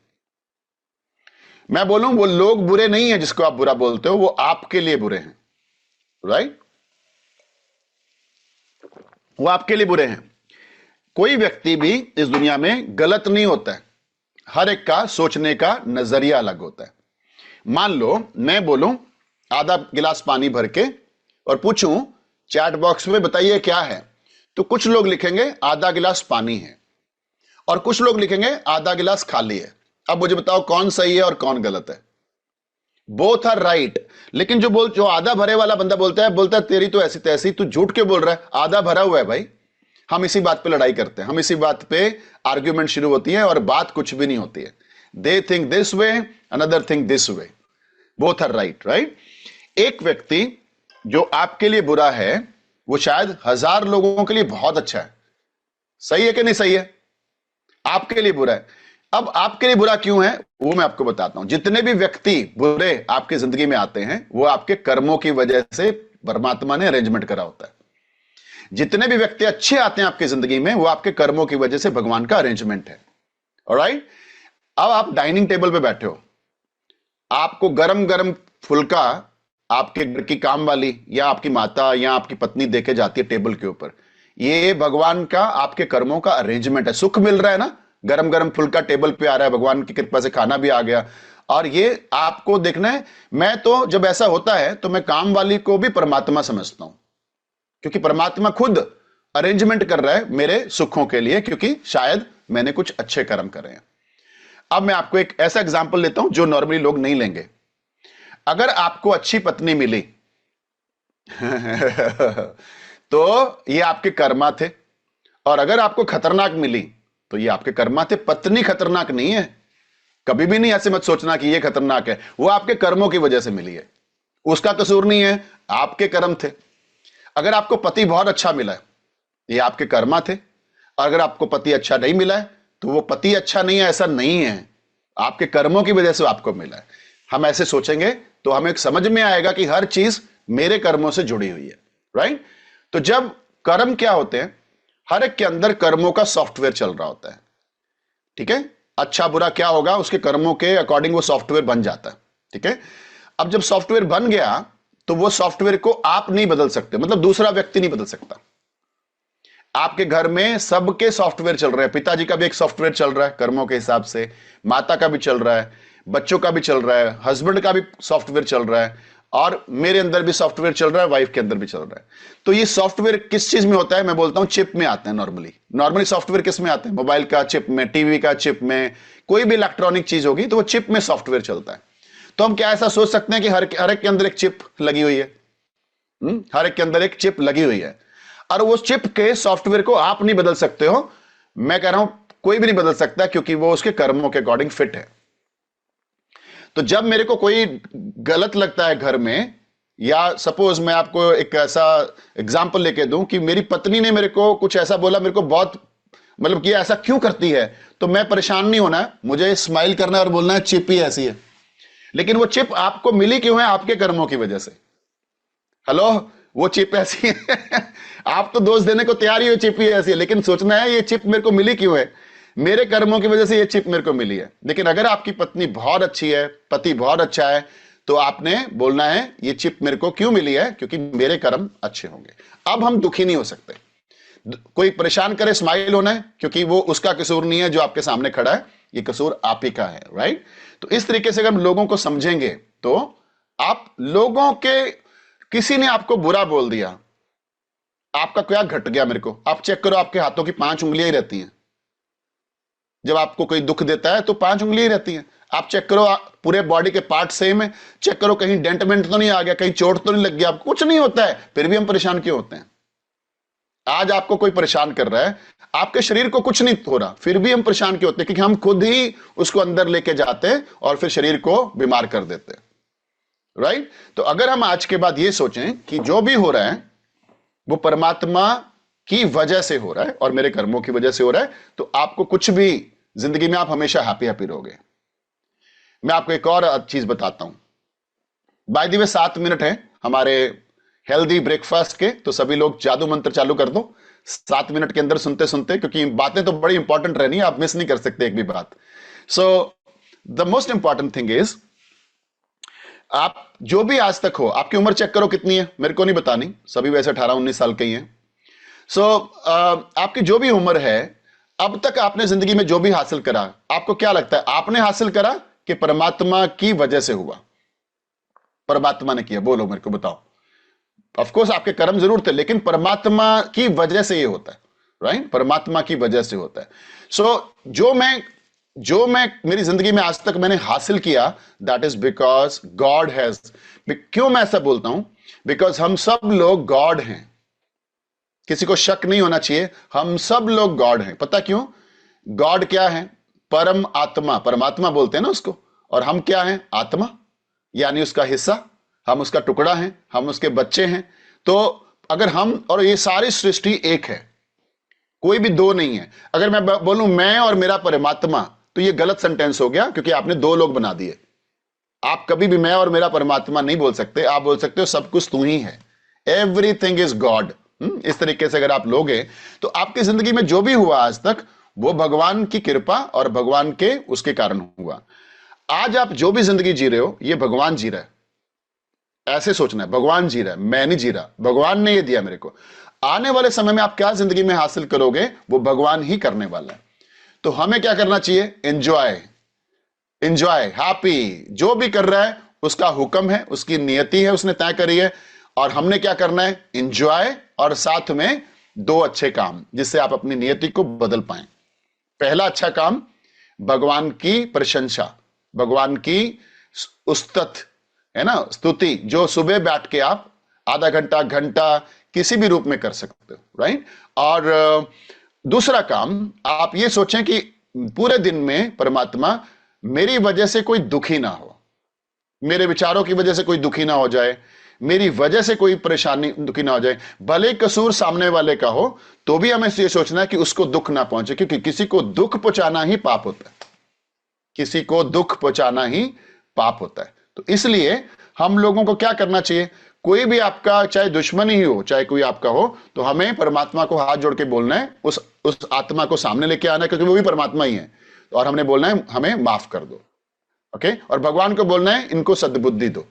मैं बोलूं वो लोग बुरे नहीं है जिसको आप बुरा बोलते हो, वो आपके लिए बुरे हैं, राइट? वो आपके लिए बुरे हैं। कोई व्यक्ति भी इस दुनिया में गलत नहीं होता है, हर एक का सोचने का नजरिया अलग होता है। मान लो मैं बोलूं आधा गिलास पानी भर के और पूछूं चैट बॉक्स में बताइए क्या है, तो कुछ लोग लिखेंगे आधा गिलास पानी है और कुछ लोग लिखेंगे आधा गिलास खाली है। अब मुझे बताओ कौन सही है और कौन गलत है? Both are right. लेकिन जो आधा भरे वाला बंदा बोलता है तेरी तो ऐसी तैसी, तू झूठ क्यों बोल रहा है, आधा भरा हुआ है भाई। हम इसी बात पे लड़ाई करते हैं, हम इसी बात पे आर्ग्यूमेंट शुरू होती है और बात कुछ भी नहीं होती है। They think this way, another think this way, both are right, right? एक व्यक्ति जो आपके लिए बुरा है वो शायद 1000 लोगों के लिए बहुत अच्छा है। सही है कि नहीं सही है? आपके लिए बुरा है। अब आपके लिए बुरा क्यों है वो मैं आपको बताता हूं। जितने भी व्यक्ति बुरे आपकी जिंदगी में आते हैं वो आपके कर्मों की वजह से परमात्मा ने अरेंजमेंट करा होता है। जितने भी व्यक्ति अच्छे आते हैं आपकी जिंदगी में वो आपके कर्मों की वजह से भगवान का अरेंजमेंट है, ऑलराइट? अब आप डाइनिंग टेबल पे बैठे हो, आपको गरम गरम फुल्का आपके घर की काम वाली या आपकी माता या आपकी पत्नी देके जाती है टेबल के ऊपर। ये भगवान का आपके कर्मों का अरेंजमेंट है। सुख मिल रहा है ना, गरम गरम फुल्का टेबल पे आ रहा है, भगवान की कृपा से खाना भी आ गया। और ये आपको देखना है। मैं तो जब ऐसा होता है तो मैं काम वाली को भी परमात्मा समझता हूं, क्योंकि परमात्मा खुद अरेंजमेंट कर रहा है मेरे सुखों के लिए, क्योंकि शायद मैंने कुछ अच्छे कर्म करे हैं। अब मैं आपको एक ऐसा एग्जाम्पल लेता हूं जो नॉर्मली लोग नहीं लेंगे। अगर आपको अच्छी पत्नी मिली तो ये आपके कर्मा थे, और अगर आपको खतरनाक मिली तो ये आपके कर्मा थे। पत्नी खतरनाक नहीं है, कभी भी नहीं ऐसे मत सोचना कि ये खतरनाक है। वो आपके कर्मों की वजह से मिली है, उसका कसूर नहीं है, आपके कर्म थे। अगर आपको पति बहुत अच्छा मिला है, ये आपके कर्मा थे। और अगर आपको पति अच्छा नहीं मिला है तो वो पति अच्छा नहीं है, ऐसा नहीं है, आपके कर्मों की वजह से आपको मिला है। हम ऐसे सोचेंगे तो हमें समझ में आएगा कि हर चीज मेरे कर्मों से जुड़ी हुई है, राइट? तो जब कर्म क्या होते हैं, हर एक के अंदर कर्मों का सॉफ्टवेयर चल रहा होता है, ठीक है? अच्छा बुरा क्या होगा उसके कर्मों के अकॉर्डिंग वो सॉफ्टवेयर बन जाता है, ठीक है? अब जब सॉफ्टवेयर बन गया तो वो सॉफ्टवेयर को आप नहीं बदल सकते, मतलब दूसरा व्यक्ति नहीं बदल सकता। आपके घर में सबके सॉफ्टवेयर चल रहे हैं, पिताजी का भी एक सॉफ्टवेयर चल रहा है कर्मों के हिसाब से, माता का भी चल रहा है, बच्चों का भी चल रहा है, हस्बैंड का भी सॉफ्टवेयर चल रहा है, और मेरे अंदर भी सॉफ्टवेयर चल रहा है, वाइफ के अंदर भी चल रहा है। तो ये सॉफ्टवेयर किस चीज में होता है? मैं बोलता हूं चिप में आते हैं। नॉर्मली सॉफ्टवेयर किस में आते हैं? मोबाइल का चिप में, टीवी का चिप में, कोई भी इलेक्ट्रॉनिक चीज होगी तो वो चिप में सॉफ्टवेयर चलता है। तो हम क्या ऐसा सोच सकते हैं कि हर एक के अंदर एक चिप लगी हुई है? हर एक के अंदर एक चिप लगी हुई है, और वो चिप के सॉफ्टवेयर को आप नहीं बदल सकते हो। मैं कह रहा हूं कोई भी नहीं बदल सकता, क्योंकि वो उसके कर्मों के अकॉर्डिंग फिट है। तो जब मेरे को कोई गलत लगता है घर में, या सपोज मैं आपको एक ऐसा एग्जांपल लेके दूं कि मेरी पत्नी ने मेरे को कुछ ऐसा बोला, मेरे को बहुत मतलब कि ऐसा क्यों करती है, तो मैं परेशान नहीं होना है, मुझे स्माइल करना है और बोलना है चिप ही ऐसी है। लेकिन वो चिप आपको मिली क्यों है? आपके कर्मों की वजह से। हेलो, वो चिप ऐसी है आप तो दोष देने को तैयार ही हो, चिप ही ऐसी है, लेकिन सोचना है ये चिप मेरे को मिली क्यों है? मेरे कर्मों की वजह से ये चिप मेरे को मिली है। लेकिन अगर आपकी पत्नी बहुत अच्छी है, पति बहुत अच्छा है, तो आपने बोलना है ये चिप मेरे को क्यों मिली है? क्योंकि मेरे कर्म अच्छे होंगे। अब हम दुखी नहीं हो सकते। कोई परेशान करे, स्माइल होना है, क्योंकि वो उसका कसूर नहीं है जो आपके सामने खड़ा है, ये कसूर आप ही का है, राइट? तो इस तरीके से अगर हम लोगों को समझेंगे तो आप लोगों के, किसी ने आपको बुरा बोल दिया, आपका क्या घट गया? मेरे को आप चेक करो, आपके हाथों की 5 उंगलियां ही रहती हैं। जब आपको कोई दुख देता है तो 5 उंगलियां ही रहती हैं। आप चेक करो, पूरे बॉडी के पार्ट सेम है, चेक करो कहीं डेंटमेंट तो नहीं आ गया, कहीं चोट तो नहीं लग गया, आपको कुछ नहीं होता है, फिर भी हम परेशान क्यों होते हैं? आज आपको कोई परेशान कर रहा है, आपके शरीर को कुछ नहीं हो रहा, फिर भी हम परेशान क्यों होते हैं? क्योंकि हम खुद ही उसको अंदर लेके जाते हैं और फिर शरीर को बीमार कर देते हैं, राइट? तो अगर हम आज के बाद ये सोचें कि जो भी हो रहा है वो परमात्मा की वजह से हो रहा है और मेरे कर्मों की वजह से हो रहा है, तो आपको कुछ भी जिंदगी में, आप हमेशा हैप्पी हैप्पी रहोगे। मैं आपको एक और चीज बताता हूं। बाय द वे 7 मिनट है हमारे हेल्दी ब्रेकफास्ट के, तो सभी लोग जादू मंत्र चालू कर दो 7 मिनट के अंदर सुनते सुनते, क्योंकि बातें तो बड़ी इंपॉर्टेंट रहनी है, आप मिस नहीं कर सकते एक भी बात। सो the most important thing is, आप जो भी आज तक हो, आपकी उम्र चेक करो कितनी है, मेरे को नहीं बतानी, सभी वैसे 18-19 साल के ही हैं। सो आपकी जो भी उम्र है, अब तक आपने जिंदगी में जो भी हासिल करा, आपको क्या लगता है आपने हासिल करा कि परमात्मा की वजह से हुआ? परमात्मा ने किया? बोलो मेरे को, बताओ। ऑफ कोर्स आपके कर्म जरूर थे, लेकिन परमात्मा की वजह से ये होता है, राइट? परमात्मा की वजह से होता है। सो जो मैं मेरी जिंदगी में आज तक मैंने हासिल किया, that is because God has. क्यों मैं ऐसा बोलता हूं? बिकॉज हम सब लोग गॉड हैं, किसी को शक नहीं होना चाहिए, हम सब लोग गॉड हैं। पता क्यों? गॉड क्या है? परम आत्मा, परमात्मा बोलते हैं ना उसको, और हम क्या हैं? आत्मा, यानी उसका हिस्सा, हम उसका टुकड़ा हैं, हम उसके बच्चे हैं। तो अगर हम और ये सारी सृष्टि एक है, कोई भी दो नहीं है। अगर मैं बोलूं मैं और मेरा परमात्मा, तो ये गलत सेंटेंस हो गया, क्योंकि आपने 2 लोग बना दिए। आप कभी भी मैं और मेरा परमात्मा नहीं बोल सकते, आप बोल सकते हो सब कुछ तू ही है, एवरीथिंग इज गॉड। इस तरीके से अगर आप लोगे, तो आपकी जिंदगी में जो भी हुआ आज तक, वो भगवान की कृपा और भगवान के उसके कारण हुआ। आज आप जो भी जिंदगी जी रहे हो, ये भगवान जी रहा है, ऐसे सोचना है, भगवान जी रहा है, मैं नहीं जी रहा, भगवान ने ये दिया मेरे को। आने वाले समय में आप क्या जिंदगी में हासिल करोगे, वो भगवान ही करने वाला है। तो हमें क्या करना चाहिए? Enjoy, happy. जो भी कर रहा है उसका हुक्म है, उसकी नियति है, उसने तय करी है, और हमने क्या करना है? एंजॉय, और साथ में 2 अच्छे काम, जिससे आप अपनी नियति को बदल पाएं। पहला अच्छा काम, भगवान की प्रशंसा, भगवान की उस्तत, है ना, स्तुति, जो सुबह बैठ के आप आधा घंटा, घंटा किसी भी रूप में कर सकते हो, राइट? और दूसरा काम, आप ये सोचें कि पूरे दिन में परमात्मा मेरी वजह से कोई दुखी ना हो, मेरे विचारों की वजह से कोई दुखी ना हो जाए, मेरी वजह से कोई परेशानी दुखी ना हो जाए। भले कसूर सामने वाले का हो, तो भी हमें ये सोचना है कि उसको दुख ना पहुंचे, क्योंकि किसी को दुख पहुंचाना ही पाप होता है, किसी को दुख पहुंचाना ही पाप होता है। तो इसलिए हम लोगों को क्या करना चाहिए? कोई भी आपका चाहे दुश्मन ही हो, चाहे कोई आपका हो, तो हमें परमात्मा को हाथ जोड़ के बोलना है, उस आत्मा को सामने लेके आना है, क्योंकि वो भी परमात्मा ही है, और हमने बोलना है हमें माफ कर दो, ओके? और भगवान को बोलना है इनको सद्बुद्धि दो,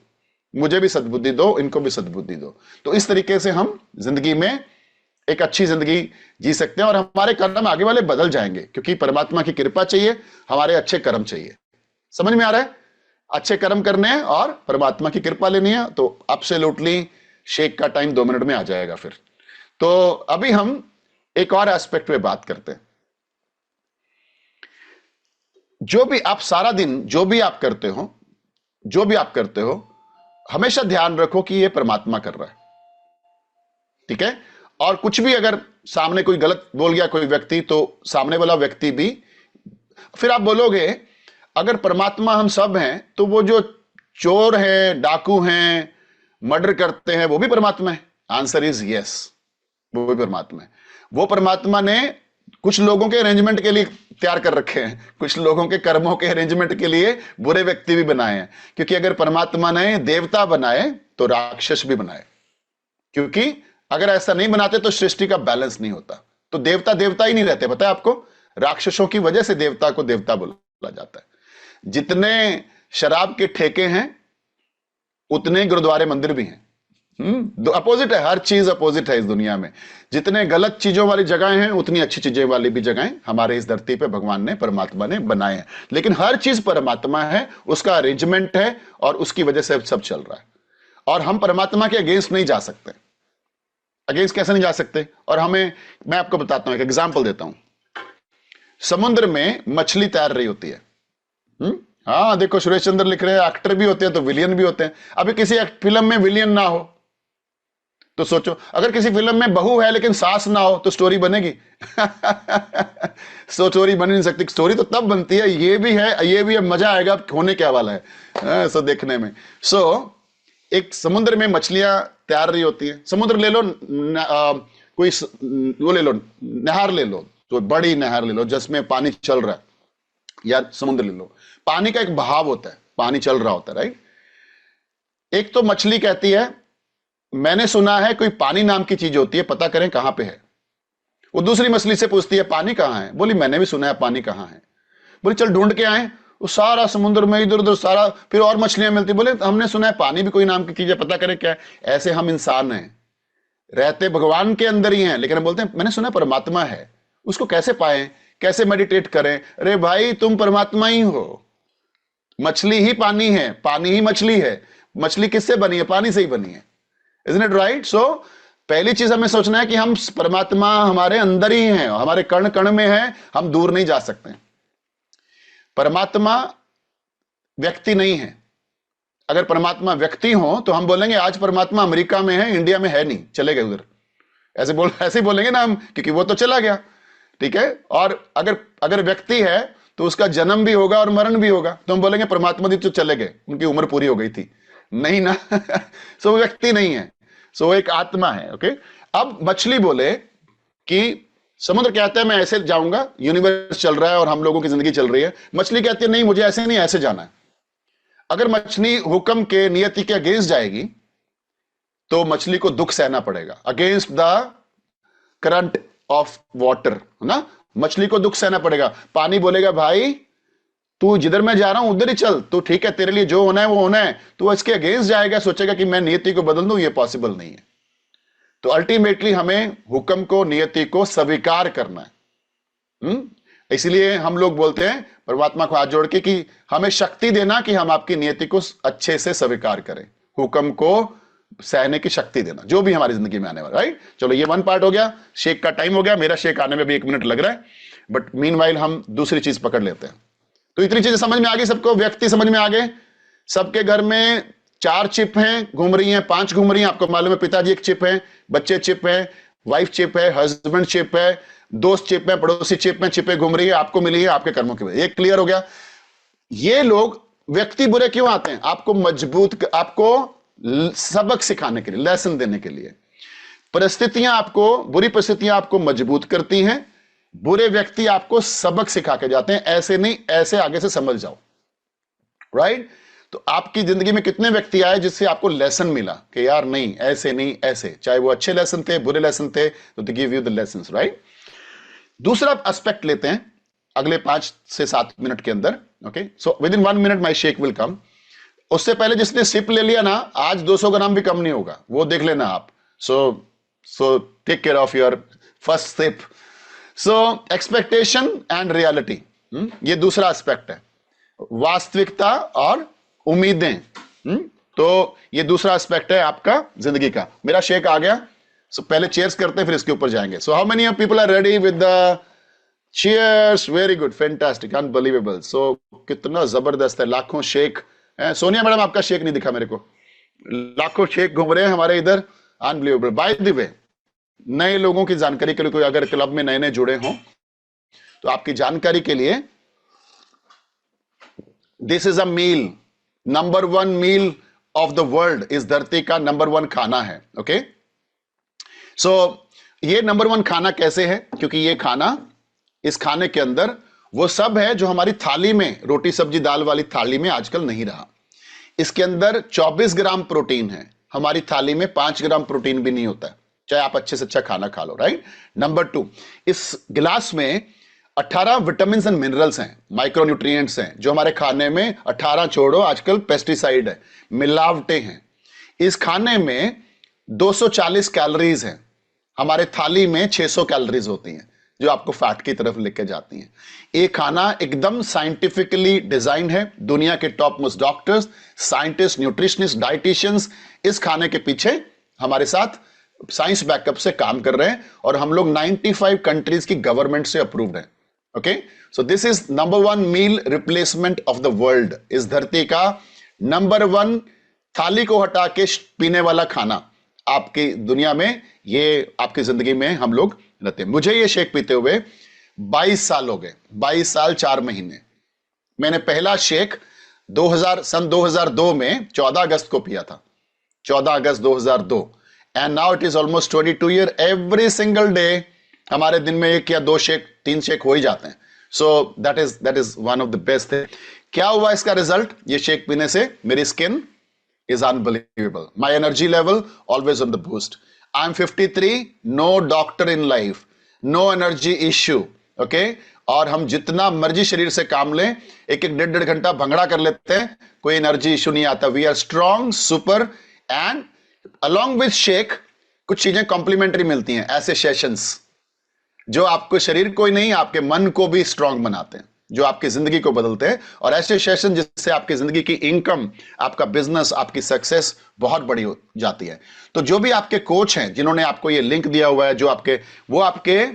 मुझे भी सद्बुद्धि दो, इनको भी सद्बुद्धि दो। तो इस तरीके से हम जिंदगी में एक अच्छी जिंदगी जी सकते हैं, और हमारे कर्म आगे वाले बदल जाएंगे, क्योंकि परमात्मा की कृपा चाहिए, हमारे अच्छे कर्म चाहिए। समझ में आ रहा है? अच्छे कर्म करने हैं और परमात्मा की कृपा लेनी है, तो एब्सोल्युटली शेक का टाइम 2 मिनट में आ जाएगा फिर। तो अभी हम एक और एस्पेक्ट पे बात करते हैं। जो भी आप सारा दिन जो भी आप करते हो, हमेशा ध्यान रखो कि ये परमात्मा कर रहा है, ठीक है? और कुछ भी अगर सामने कोई गलत बोल गया कोई व्यक्ति, तो सामने वाला व्यक्ति भी, फिर आप बोलोगे अगर परमात्मा हम सब हैं, तो वो जो चोर हैं, डाकू हैं, मर्डर करते हैं, वो भी परमात्मा है? आंसर इज यस, वो भी परमात्मा है। वो परमात्मा ने कुछ लोगों के अरेंजमेंट के लिए तैयार कर रखे हैं, कुछ लोगों के कर्मों के अरेंजमेंट के लिए बुरे व्यक्ति भी बनाए हैं। क्योंकि अगर परमात्मा ने देवता बनाए तो राक्षस भी बनाए, क्योंकि अगर ऐसा नहीं बनाते तो सृष्टि का बैलेंस नहीं होता। तो देवता देवता ही नहीं रहते, पता है आपको, राक्षसों की वजह से देवता को देवता बोला जाता है। जितने शराब के ठेके हैं उतने गुरुद्वारे मंदिर भी हैं। अपोजिट है, हर चीज अपोजिट है इस दुनिया में। जितने गलत चीजों वाली जगहें हैं उतनी अच्छी चीजें वाली भी जगहें हमारे इस धरती पे भगवान ने, परमात्मा ने बनाए हैं। लेकिन हर चीज परमात्मा है, उसका अरेंजमेंट है और उसकी वजह से सब चल रहा है। और हम परमात्मा के अगेंस्ट नहीं जा सकते। अगेंस्ट कैसे नहीं जा सकते? और मैं आपको बताता हूं, एक एग्जाम्पल देता हूं। समुद्र में मछली तैर रही होती है। हाँ देखो, सुरेश चंद्र लिख रहे हैं एक्टर भी होते हैं तो विलियन भी होते हैं। अभी किसी फिल्म में विलियन ना हो तो सोचो, अगर किसी फिल्म में बहू है लेकिन सास ना हो तो स्टोरी बनेगी? सो स्टोरी बन नहीं सकती। स्टोरी तो तब बनती है, ये भी है, मजा आएगा होने क्या वाला है सो देखने में। सो एक समुद्र में मछलियां तैर रही होती है। समुद्र ले लो, कोई वो ले लो, नहर ले लो, तो बड़ी नहर ले लो जिसमें पानी चल रहा है, या समुद्र ले लो। पानी का एक बहाव होता है, पानी चल रहा होता है, राइट। एक तो मछली कहती है मैंने सुना है कोई पानी नाम की चीज होती है, पता करें कहां पे है। वो दूसरी मछली से पूछती है पानी कहां है? बोली मैंने भी सुना है पानी कहां है। बोली चल ढूंढ के आए। वो सारा समुद्र में इधर उधर सारा, फिर और मछलियां मिलती, बोले हमने सुना है पानी भी कोई नाम की चीज है, पता करें क्या है। ऐसे हम इंसान हैं, रहते भगवान के अंदर ही हैं, लेकिन हम बोलते हैं मैंने सुना परमात्मा है, उसको कैसे पाएं, कैसे मेडिटेट करें? अरे भाई तुम परमात्मा ही हो। मछली ही पानी है, पानी ही मछली है। मछली किससे बनी है? पानी से ही बनी है। Isn't it right? So, पहली चीज हमें सोचना है कि हम परमात्मा हमारे अंदर ही हैं, हमारे कण कण में है, हम दूर नहीं जा सकते। परमात्मा व्यक्ति नहीं है। अगर परमात्मा व्यक्ति हो तो हम बोलेंगे आज परमात्मा अमेरिका में है, इंडिया में है नहीं, चले गए उधर। ऐसे बोलेंगे ना हम, क्योंकि वो तो चला गया, ठीक है। और अगर व्यक्ति है तो उसका जन्म भी होगा और मरण भी होगा, तो हम बोलेंगे परमात्मा जी तो चले गए, उनकी उम्र पूरी हो गई थी, नहीं ना। सो व्यक्ति नहीं है, सो एक आत्मा है। ओके, अब मछली बोले कि समुद्र कहता है मैं ऐसे जाऊंगा, यूनिवर्स चल रहा है और हम लोगों की जिंदगी चल रही है। मछली कहती है नहीं मुझे ऐसे नहीं, ऐसे जाना है। अगर मछली हुक्म के, नियति के अगेंस्ट जाएगी तो मछली को दुख सहना पड़ेगा, against the current of water, है ना। मछली को दुख सहना पड़ेगा। पानी बोलेगा भाई तू जिधर मैं जा रहा हूं उधर ही चल, तो ठीक है, तेरे लिए जो होना है वो होना है। तो इसके अगेंस्ट जाएगा, सोचेगा कि मैं नियति को बदल दूं, ये पॉसिबल नहीं है। तो अल्टीमेटली हमें हुक्म को, नियति को स्वीकार करना है। इसलिए हम लोग बोलते हैं परमात्मा को हाथ जोड़ के कि हमें शक्ति देना कि हम आपकी नियति को अच्छे से स्वीकार करें, हुक्म को सहने की शक्ति देना, जो भी हमारी जिंदगी में आने वाला। राइट, चलो ये वन पार्ट हो गया। शेक का टाइम हो गया, मेरा शेक आने में भी 1 मिनट लग रहा है, बट मीनवाइल हम दूसरी चीज पकड़ लेते हैं। तो इतनी चीजें समझ में आ गई सबको, व्यक्ति समझ में आ गए। सबके घर में 4 चिप हैं, घूम रही हैं, 5 घूम रही हैं। आपको मालूम है पिताजी एक चिप है, बच्चे चिप है, वाइफ चिप है, हस्बैंड चिप है, दोस्त चिप है, पड़ोसी चिप में चिपें घूम रही है, आपको मिली है आपके कर्मों की वजह। ये क्लियर हो गया। ये लोग व्यक्ति बुरे क्यों आते हैं? आपको सबक सिखाने के लिए, लेसन देने के लिए। परिस्थितियां आपको, बुरी परिस्थितियां आपको मजबूत करती हैं, बुरे व्यक्ति आपको सबक सिखा के जाते हैं। ऐसे नहीं, ऐसे आगे से समझ जाओ। राइट, तो आपकी जिंदगी में कितने व्यक्ति आए जिससे आपको लेसन मिला कि यार नहीं, ऐसे नहीं, ऐसे, चाहे वो अच्छे लेसन थे, बुरे लेसन थे, तो they give you the lessons. Right, दूसरा एस्पेक्ट लेते हैं अगले 5 से 7 मिनट के अंदर। Okay, so with in 1 minute my shake will come. उससे पहले जिसने सिप ले लिया ना, आज 200 ग्राम भी कम नहीं होगा, वो देख लेना आप। So take care of your first sip. So expectation and reality, ये दूसरा एस्पेक्ट है, वास्तविकता और उम्मीदें। तो ये दूसरा एस्पेक्ट है आपका जिंदगी का। मेरा शेक आ गया। सो पहले चेयर्स करते हैं, फिर इसके ऊपर जाएंगे। So how many people are ready with the cheers? Very good, fantastic, unbelievable. So कितना जबरदस्त है, लाखों शेक। सोनिया मैडम आपका शेक नहीं दिखा मेरे को, लाखों शेक घूम रहे हैं हमारे इधर, अनबिलीवेबल। बाय द वे, नए लोगों की जानकारी के लिए, कोई अगर क्लब में नए नए जुड़े हों तो आपकी जानकारी के लिए, this is a meal, number 1 meal of the world, इस धरती का नंबर 1 खाना है। ओके, सो ये नंबर 1 खाना कैसे है? क्योंकि ये खाना इस खाने के अंदर वो सब है जो हमारी थाली में, रोटी सब्जी दाल वाली थाली में आजकल नहीं रहा। इसके अंदर 24 ग्राम प्रोटीन है, हमारी थाली में 5 ग्राम प्रोटीन भी नहीं होता है, चाहे आप अच्छे से अच्छा खाना खा लो, राइट। नंबर 2, इस गिलास में 18 विटामिन एंड मिनरल्स हैं, माइक्रोन्यूट्रिएंट्स हैं, जो हमारे खाने में 18 छोड़ो, आजकल पेस्टिसाइड है, मिलावटें हैं। इस खाने में 240 कैलोरीज हैं, हमारे थाली में 600 कैलोरीज होती हैं, जो आपको फैट की तरफ लेके जाती हैं। ये खाना एकदम साइंटिफिकली डिजाइन है, दुनिया के top most doctors, scientist, nutritionist, dietitians इस खाने के पीछे हमारे साथ साइंस बैकअप से काम कर रहे हैं, और हम लोग 95 कंट्रीज की गवर्नमेंट से अप्रूव्ड है। Okay, so this is number 1 meal replacement of the world. इस धरती का नंबर 1 थाली को हटा के पीने वाला खाना आपकी दुनिया में, ये आपकी जिंदगी में हम लोग रहते हैं। मुझे ये शेक पीते हुए 22 साल हो गए, 22 साल 4 महीने। मैंने पहला शेक सन 2002 में 14 अगस्त को पिया था, 14 अगस्त 2002, and now it is almost 22 year. Every single day हमारे दिन में 1 या 2 शेक, 3 शेक हो ही जाते हैं। So that is one of the best thing. क्या हुआ इसका रिजल्ट? ये शेक पीने से मेरी skin is unbelievable. My energy level always on the boost. I'm 53, no doctor in life, no energy issue. Okay? और हम जितना मर्जी शरीर से काम लें, 1-1, 1.5 घंटा भंगड़ा कर लेते हैं, कोई एनर्जी इशू नहीं आता। We are strong, super, and along with shake कुछ चीजें कॉम्प्लीमेंट्री मिलती हैं, ऐसे सेशंस जो आपको शरीर को ही नहीं, आपके मन को भी स्ट्रांग बनाते हैं, जो आपकी जिंदगी को बदलते हैं, और ऐसे सेशन जिससे आपकी जिंदगी की इनकम, आपका बिजनेस, आपकी सक्सेस बहुत बड़ी हो जाती है। तो जो भी आपके कोच हैं, जिन्होंने आपको ये लिंक दिया हुआ है, जो वो आपके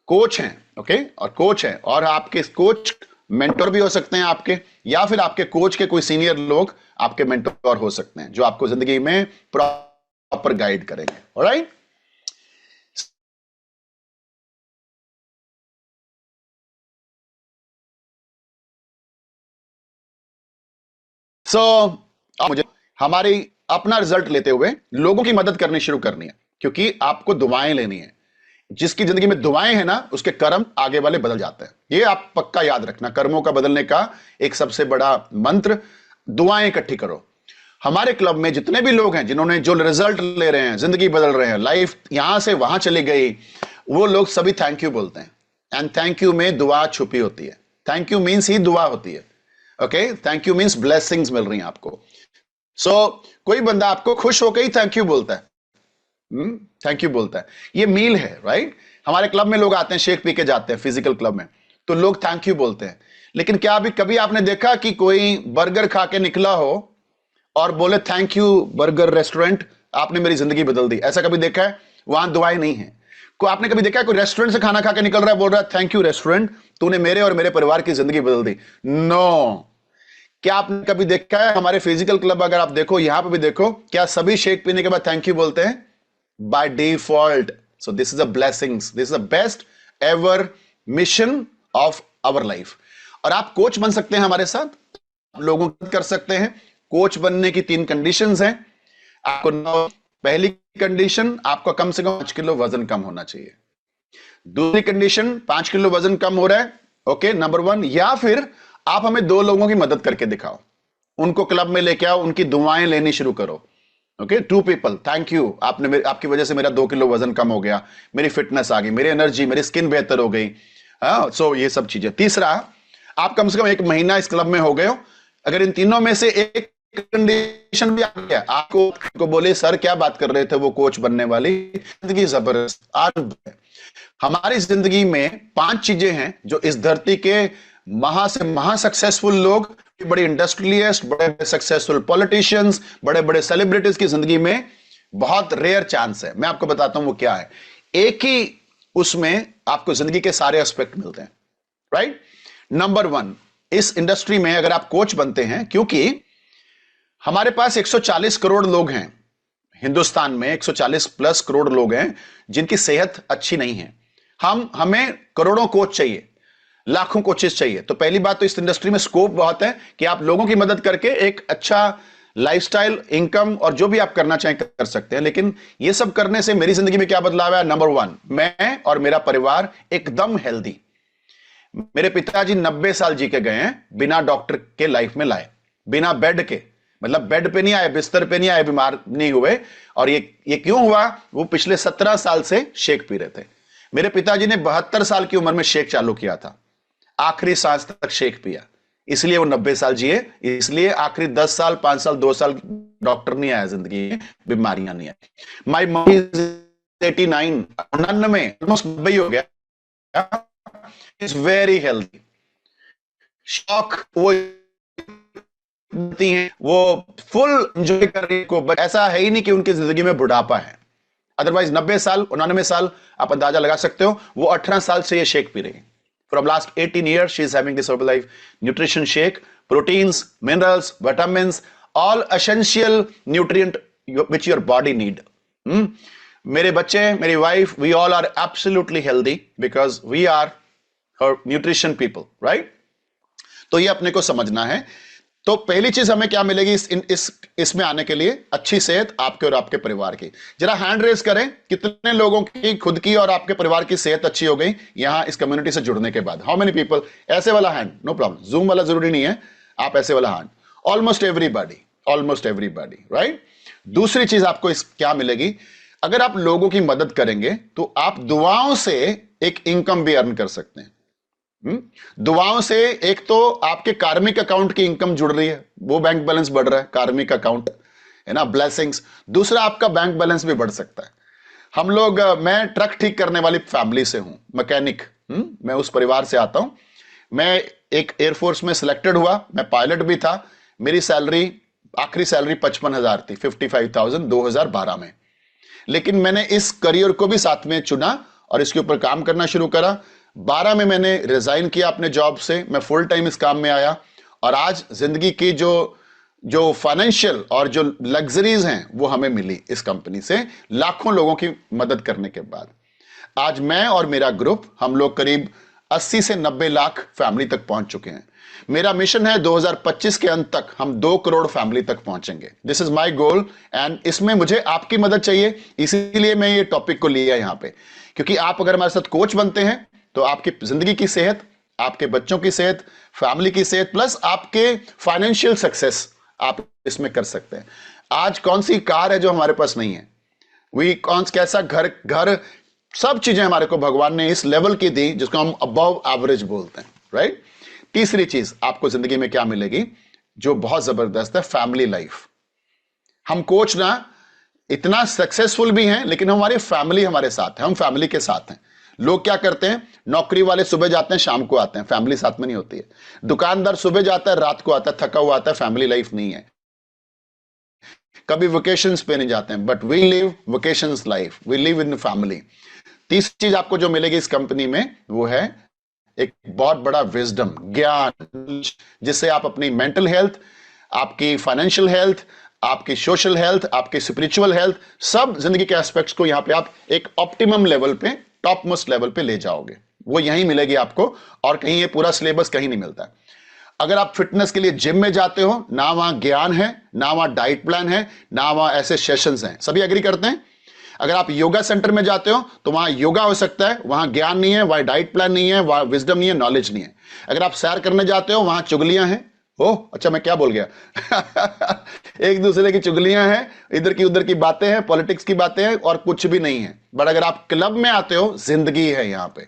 कोच हैं, ओके, और कोच हैं, और आपके कोच मेंटर भी हो सकते हैं आपके, या फिर आपके कोच के कोई सीनियर लोग आपके मेंटर हो सकते हैं, जो आपको जिंदगी में प्रॉपर गाइड करेंगे। ऑलराइट, मुझे हमारी अपना रिजल्ट लेते हुए लोगों की मदद करनी शुरू करनी है, क्योंकि आपको दुआएं लेनी है। जिसकी जिंदगी में दुआएं हैं ना, उसके कर्म आगे वाले बदल जाते हैं। ये आप पक्का याद रखना, कर्मों का बदलने का एक सबसे बड़ा मंत्र, दुआएं इकट्ठी करो। हमारे क्लब में जितने भी लोग हैं जिन्होंने जो रिजल्ट ले रहे हैं, जिंदगी बदल रहे हैं, लाइफ यहां से वहां चली गई, वो लोग सभी थैंक यू बोलते हैं, एंड थैंक यू में दुआ छुपी होती है। थैंक यू मीन्स ही दुआ होती है। Okay, thank you means blessings मिल रही हैं आपको। कोई बंदा आपको खुश होकर ही थैंक यू बोलता है, थैंक यू बोलता है, ये मील है, राइट। हमारे क्लब में लोग आते हैं, शेक पी के जाते हैं फिजिकल क्लब में, तो लोग थैंक यू बोलते हैं। लेकिन क्या अभी कभी आपने देखा कि कोई बर्गर खा के निकला हो और बोले थैंक यू बर्गर रेस्टोरेंट, आपने मेरी जिंदगी बदल दी? ऐसा कभी देखा है? वहां दुआएं नहीं है। को आपने कभी देखा है कोई रेस्टोरेंट से खाना खा के निकल रहा है, बोल रहा है थैंक यू रेस्टोरेंट, तूने मेरे और मेरे परिवार की जिंदगी बदल दी? नो। क्या आपने कभी देखा है हमारे फिजिकल क्लब, अगर आप देखो, यहां पे भी देखो, क्या सभी शेक पीने के बाद थैंक यू बोलते हैं? By default. So this is a blessings, this is the best ever mission of our life. और आप कोच बन सकते हैं हमारे साथ, आप लोगों को कर सकते हैं। कोच बनने की 3 कंडीशंस हैं आपको। पहली कंडीशन, आपका कम से कम 5 किलो वजन कम होना चाहिए। दूसरी कंडीशन, 5 किलो वजन कम हो रहा है, ओके, नंबर 1। या फिर आप हमें 2 लोगों की मदद करके दिखाओ, उनको क्लब में लेके आओ, उनकी दुआएं लेनी शुरू करो। ओके, 2 पीपल, थैंक यू, आपकी वजह से मेरा 2 किलो वजन कम हो गया, मेरी फिटनेस आ गई, मेरी एनर्जी, मेरी स्किन बेहतर हो गई। सो ये सब चीजें। तीसरा, आप कम से कम 1 महीना इस क्लब में हो गए हो। अगर इन तीनों में से एक कंडीशन भी आ गया, आपको बोले सर क्या बात कर रहे थे वो कोच बनने वाली, जिंदगी जबरदस्त। हमारी जिंदगी में 5 चीजें हैं जो इस धरती के महा सक्सेसफुल लोग, बड़े इंडस्ट्रियलिस्ट, बड़े सक्सेसफुल पॉलिटिशियंस, बड़े बड़े सेलिब्रिटीज की जिंदगी में बहुत रेयर चांस है। मैं आपको बताता हूं वो क्या है। एक ही उसमें आपको जिंदगी के सारे एस्पेक्ट मिलते हैं, राइट। नंबर 1, इस इंडस्ट्री में अगर आप कोच बनते हैं, क्योंकि हमारे पास 140 करोड़ लोग हैं हिंदुस्तान में, 140 प्लस करोड़ लोग हैं जिनकी सेहत अच्छी नहीं है। हमें करोड़ों कोच चाहिए, लाखों कोचेस चाहिए। तो पहली बात तो इस इंडस्ट्री में स्कोप बहुत है कि आप लोगों की मदद करके एक अच्छा लाइफस्टाइल, इनकम और जो भी आप करना चाहें कर सकते हैं। लेकिन ये सब करने से मेरी जिंदगी में क्या बदलाव है? नंबर 1, मैं और मेरा परिवार एकदम हेल्दी, मेरे पिताजी 90 साल जी के गए हैं बिना डॉक्टर के लाइफ में लाए, बिना बेड के, मतलब बेड पे नहीं आए, बिस्तर पे नहीं आए, बीमार नहीं हुए। और ये क्यों हुआ? वो पिछले 17 साल से शेक पी रहे थे। मेरे पिताजी ने 72 साल की उम्र में शेक चालू किया था, आखिरी सांस तक शेक पिया, इसलिए वो 90 साल जिए। इसलिए आखिरी 10 साल, 5 साल, 2 साल डॉक्टर नहीं आया जिंदगी में, बीमारियां नहीं आई। माई मम्मी 89, 99, ऑलमोस्ट 90 हो गया, इज वेरी हेल्दी। शौक वो हैं, वो फुल एंजॉय कर रही को, बट ऐसा है ही नहीं कि उनकी जिंदगी में बुढ़ापा है। अदरवाइज 90 साल, 99 साल आप अंदाजा लगा सकते हो, वो 18 साल से ये शेक पी रही है। From last 18 years, she is having this Herbalife nutrition shake, proteins, minerals, vitamins, all essential nutrient which your body need. मेरे बच्चे, मेरी wife, we all are absolutely healthy because we are her nutrition people, right? तो ये अपने को समझना है। तो पहली चीज हमें क्या मिलेगी इसमें आने के लिए? अच्छी सेहत आपके और आपके परिवार की। जरा हैंड रेज करें, कितने लोगों की खुद की और आपके परिवार की सेहत अच्छी हो गई यहां इस कम्युनिटी से जुड़ने के बाद? How many people? ऐसे वाला हैंड, नो प्रॉब्लम, जूम वाला जरूरी नहीं है, आप ऐसे वाला हैंड। Almost everybody, right? दूसरी चीज आपको क्या मिलेगी? अगर आप लोगों की मदद करेंगे तो आप दुआओं से एक इनकम भी अर्न कर सकते हैं। दुआओं से एक तो आपके कार्मिक अकाउंट की इनकम जुड़ रही है, वो बैंक बैलेंस बढ़ रहा है, कार्मिक अकाउंट है ना, ब्लेसिंग्स। दूसरा, आपका बैंक बैलेंस भी बढ़ सकता है। हम लोग, मैं ट्रक ठीक करने वाली फैमिली से हूं, मैकेनिक, मैं उस परिवार से आता हूं। मैं एक एयरफोर्स में सिलेक्टेड हुआ, मैं पायलट भी था। मेरी सैलरी, आखिरी सैलरी 55,000 थी, 55,000 2012 में। लेकिन मैंने इस करियर को भी साथ में चुना और इसके ऊपर काम करना शुरू करा। 12 में मैंने रिजाइन किया अपने जॉब से, मैं फुल टाइम इस काम में आया। और आज जिंदगी की जो फाइनेंशियल और जो लग्जरीज हैं वो हमें मिली इस कंपनी से, लाखों लोगों की मदद करने के बाद। आज मैं और मेरा ग्रुप, हम लोग करीब 80 से 90 लाख फैमिली तक पहुंच चुके हैं। मेरा मिशन है 2025 के अंत तक हम 2 करोड़ फैमिली तक पहुंचेंगे। This is my goal and इसमें मुझे आपकी मदद चाहिए, इसीलिए मैं ये टॉपिक को लिया यहां पे, क्योंकि आप अगर हमारे साथ कोच बनते हैं तो आपकी जिंदगी की सेहत, आपके बच्चों की सेहत, फैमिली की सेहत, प्लस आपके फाइनेंशियल सक्सेस आप इसमें कर सकते हैं। आज कौन सी कार है जो हमारे पास नहीं है? कैसा घर, सब चीजें हमारे को भगवान ने इस लेवल की दी जिसको हम अबव एवरेज बोलते हैं, राइट? तीसरी चीज आपको जिंदगी में क्या मिलेगी जो बहुत जबरदस्त है? Family life. हम कोच ना इतना सक्सेसफुल भी हैं, लेकिन हमारी फैमिली हमारे साथ है, हम फैमिली के साथ हैं। लोग क्या करते हैं? नौकरी वाले सुबह जाते हैं, शाम को आते हैं, फैमिली साथ में नहीं होती है। दुकानदार सुबह जाता है, रात को आता है, थका हुआ आता है, फैमिली लाइफ नहीं है। कभी वेकेशंस पे नहीं जाते हैं, but we live vacations life, we live in family. तीसरी चीज आपको जो मिलेगी इस कंपनी में वो है एक बहुत बड़ा विजडम, ज्ञान, जिससे आप अपनी मेंटल हेल्थ, आपकी फाइनेंशियल हेल्थ, आपकी सोशल हेल्थ, आपकी स्पिरिचुअल हेल्थ, सब जिंदगी के एस्पेक्ट्स को यहां पे आप एक ऑप्टिमम लेवल पे, टॉप मोस्ट लेवल पे ले जाओगे। वो यहीं मिलेगी आपको, और कहीं ये पूरा सिलेबस कहीं नहीं मिलता है। अगर आप फिटनेस के लिए जिम में जाते हो, ना वहां ज्ञान है, ना वहां डाइट प्लान है, ना वहां ऐसे सेशंस हैं। सभी एग्री करते हैं? अगर आप योगा सेंटर में जाते हो तो वहां योगा हो सकता है, वहां ज्ञान नहीं है, वहां डाइट प्लान नहीं है, वहां विजडम नहीं है, नॉलेज नहीं है। अगर आप सैर करने जाते हो वहां चुगलियां हैं। ओह अच्छा, मैं क्या बोल गया एक दूसरे की चुगलियां हैं, इधर की उधर की बातें हैं, पॉलिटिक्स की बातें हैं, और कुछ भी नहीं है। बट अगर आप क्लब में आते हो, जिंदगी है यहां पे,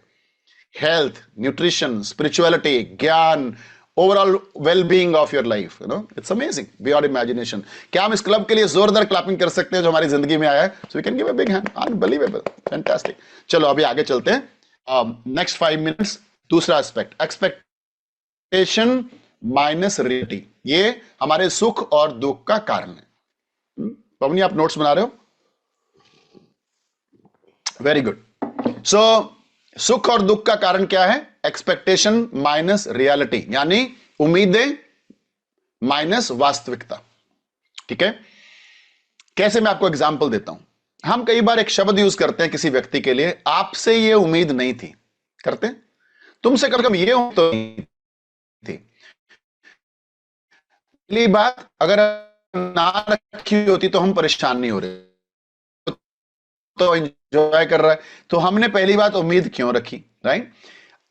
हेल्थ, न्यूट्रिशन, स्पिरिचुअलिटी, ज्ञान, overall well being of your life, it's amazing beyond imagination. क्या हम इस क्लब के लिए जोरदार क्लैपिंग कर सकते हैं जो हमारी जिंदगी में आया है? So we can give a big hand, unbelievable, fantastic. चलो अभी आगे चलते हैं। नेक्स्ट 5 मिनट्स, दूसरा एस्पेक्ट, एक्सपेक्टेशन माइनस रियलिटी। ये हमारे सुख और दुख का कारण है। पवनी, आप नोट्स बना रहे हो? Very good. सो सुख और दुख का कारण क्या है? एक्सपेक्टेशन माइनस रियलिटी, यानी उम्मीदें माइनस वास्तविकता। ठीक है? कैसे? मैं आपको एग्जांपल देता हूं। हम कई बार एक शब्द यूज करते हैं किसी व्यक्ति के लिए, आपसे ये उम्मीद नहीं थी, करते हैं? तुमसे कभी कभी ये तो नहीं थी। पहली बात, अगर ना रखी होती तो हम परेशान नहीं हो रहे, तो एंजॉय कर रहा है। तो हमने पहली बात उम्मीद क्यों रखी, राइट?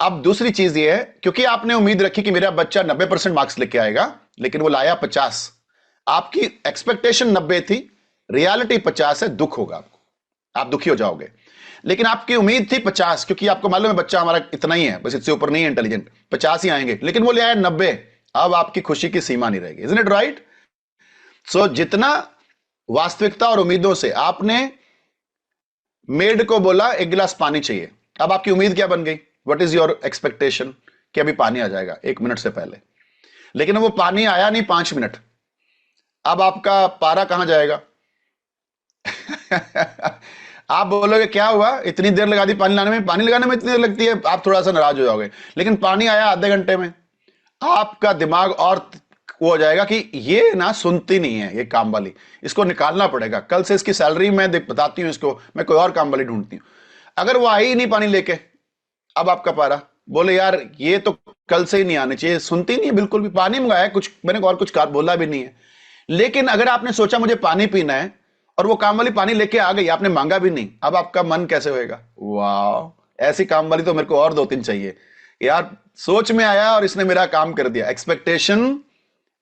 अब दूसरी चीज ये है, क्योंकि आपने उम्मीद रखी कि मेरा बच्चा 90% मार्क्स लेके आएगा, लेकिन वो लाया 50, आपकी एक्सपेक्टेशन 90 थी, रियलिटी 50 है, दुख होगा आपको, आप दुखी हो जाओगे। लेकिन आपकी उम्मीद थी 50, क्योंकि आपको मालूम है बच्चा हमारा इतना ही है, बस इससे ऊपर नहीं है इंटेलिजेंट, 50 ही आएंगे, लेकिन वो ले आया 90। अब आपकी खुशी की सीमा नहीं रहेगी। Isn't it right? सो जितना वास्तविकता और उम्मीदों से आपने मेड को बोला 1 गिलास पानी चाहिए, अब आपकी उम्मीद क्या बन गई? What is your expectation? कि अभी पानी आ जाएगा 1 मिनट से पहले, लेकिन वो पानी आया नहीं 5 मिनट। अब आपका पारा कहां जाएगा? आप बोलोगे क्या हुआ, इतनी देर लगा दी पानी लाने में, पानी लगाने में इतनी देर लगती है, आप थोड़ा सा नाराज हो जाओगे। लेकिन पानी आया आधे घंटे में, आपका दिमाग और वो हो जाएगा कि ये ना सुनती नहीं है, ये काम वाली, इसको निकालना पड़ेगा, कल से इसकी सैलरी मैं बताती हूं इसको, मैं कोई और काम वाली ढूंढती हूं। अगर वो आई ही नहीं पानी लेके, अब आपका पारा बोले यार ये तो कल से ही नहीं आनी चाहिए, सुनती नहीं है बिल्कुल भी, पानी मंगाया कुछ, मैंने और कुछ बोला भी नहीं है। लेकिन अगर आपने सोचा मुझे पानी पीना है और वो काम वाली पानी लेके आ गई, आपने मांगा भी नहीं, अब आपका मन कैसे होएगा? वाह, ऐसी काम वाली तो मेरे को और 2-3 चाहिए यार, सोच में आया और इसने मेरा काम कर दिया। Expectation,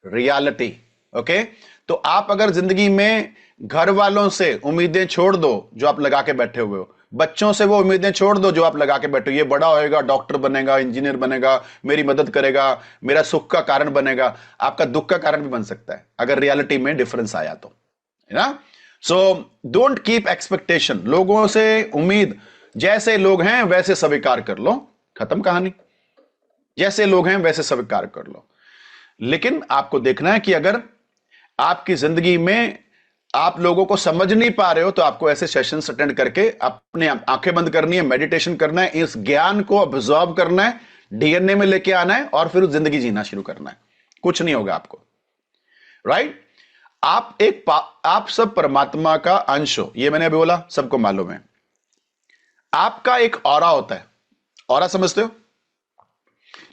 reality. ओके, तो आप अगर जिंदगी में घर वालों से उम्मीदें छोड़ दो जो आप लगा के बैठे हुए हो, बच्चों से वो उम्मीदें छोड़ दो जो आप लगा के बैठे हो, ये बड़ा होएगा, डॉक्टर बनेगा, इंजीनियर बनेगा, मेरी मदद करेगा, मेरा सुख का कारण बनेगा, आपका दुख का कारण भी बन सकता है अगर रियलिटी में डिफरेंस आया तो, है ना? सो डोंट कीप एक्सपेक्टेशन, लोगों से उम्मीद, जैसे लोग हैं वैसे स्वीकार कर लो, खत्म कहानी। जैसे लोग हैं वैसे स्वीकार कर लो। लेकिन आपको देखना है कि अगर आपकी जिंदगी में आप लोगों को समझ नहीं पा रहे हो, तो आपको ऐसे सेशंस अटेंड करके अपने आंखें बंद करनी है, मेडिटेशन करना है, इस ज्ञान को अब्सॉर्ब करना है, डीएनए में लेके आना है और फिर जिंदगी जीना शुरू करना है। कुछ नहीं होगा आपको, राइट? आप सब परमात्मा का अंश हो, ये मैंने अभी बोला, सबको मालूम है। आपका एक ऑरा होता है, ऑरा समझते हो?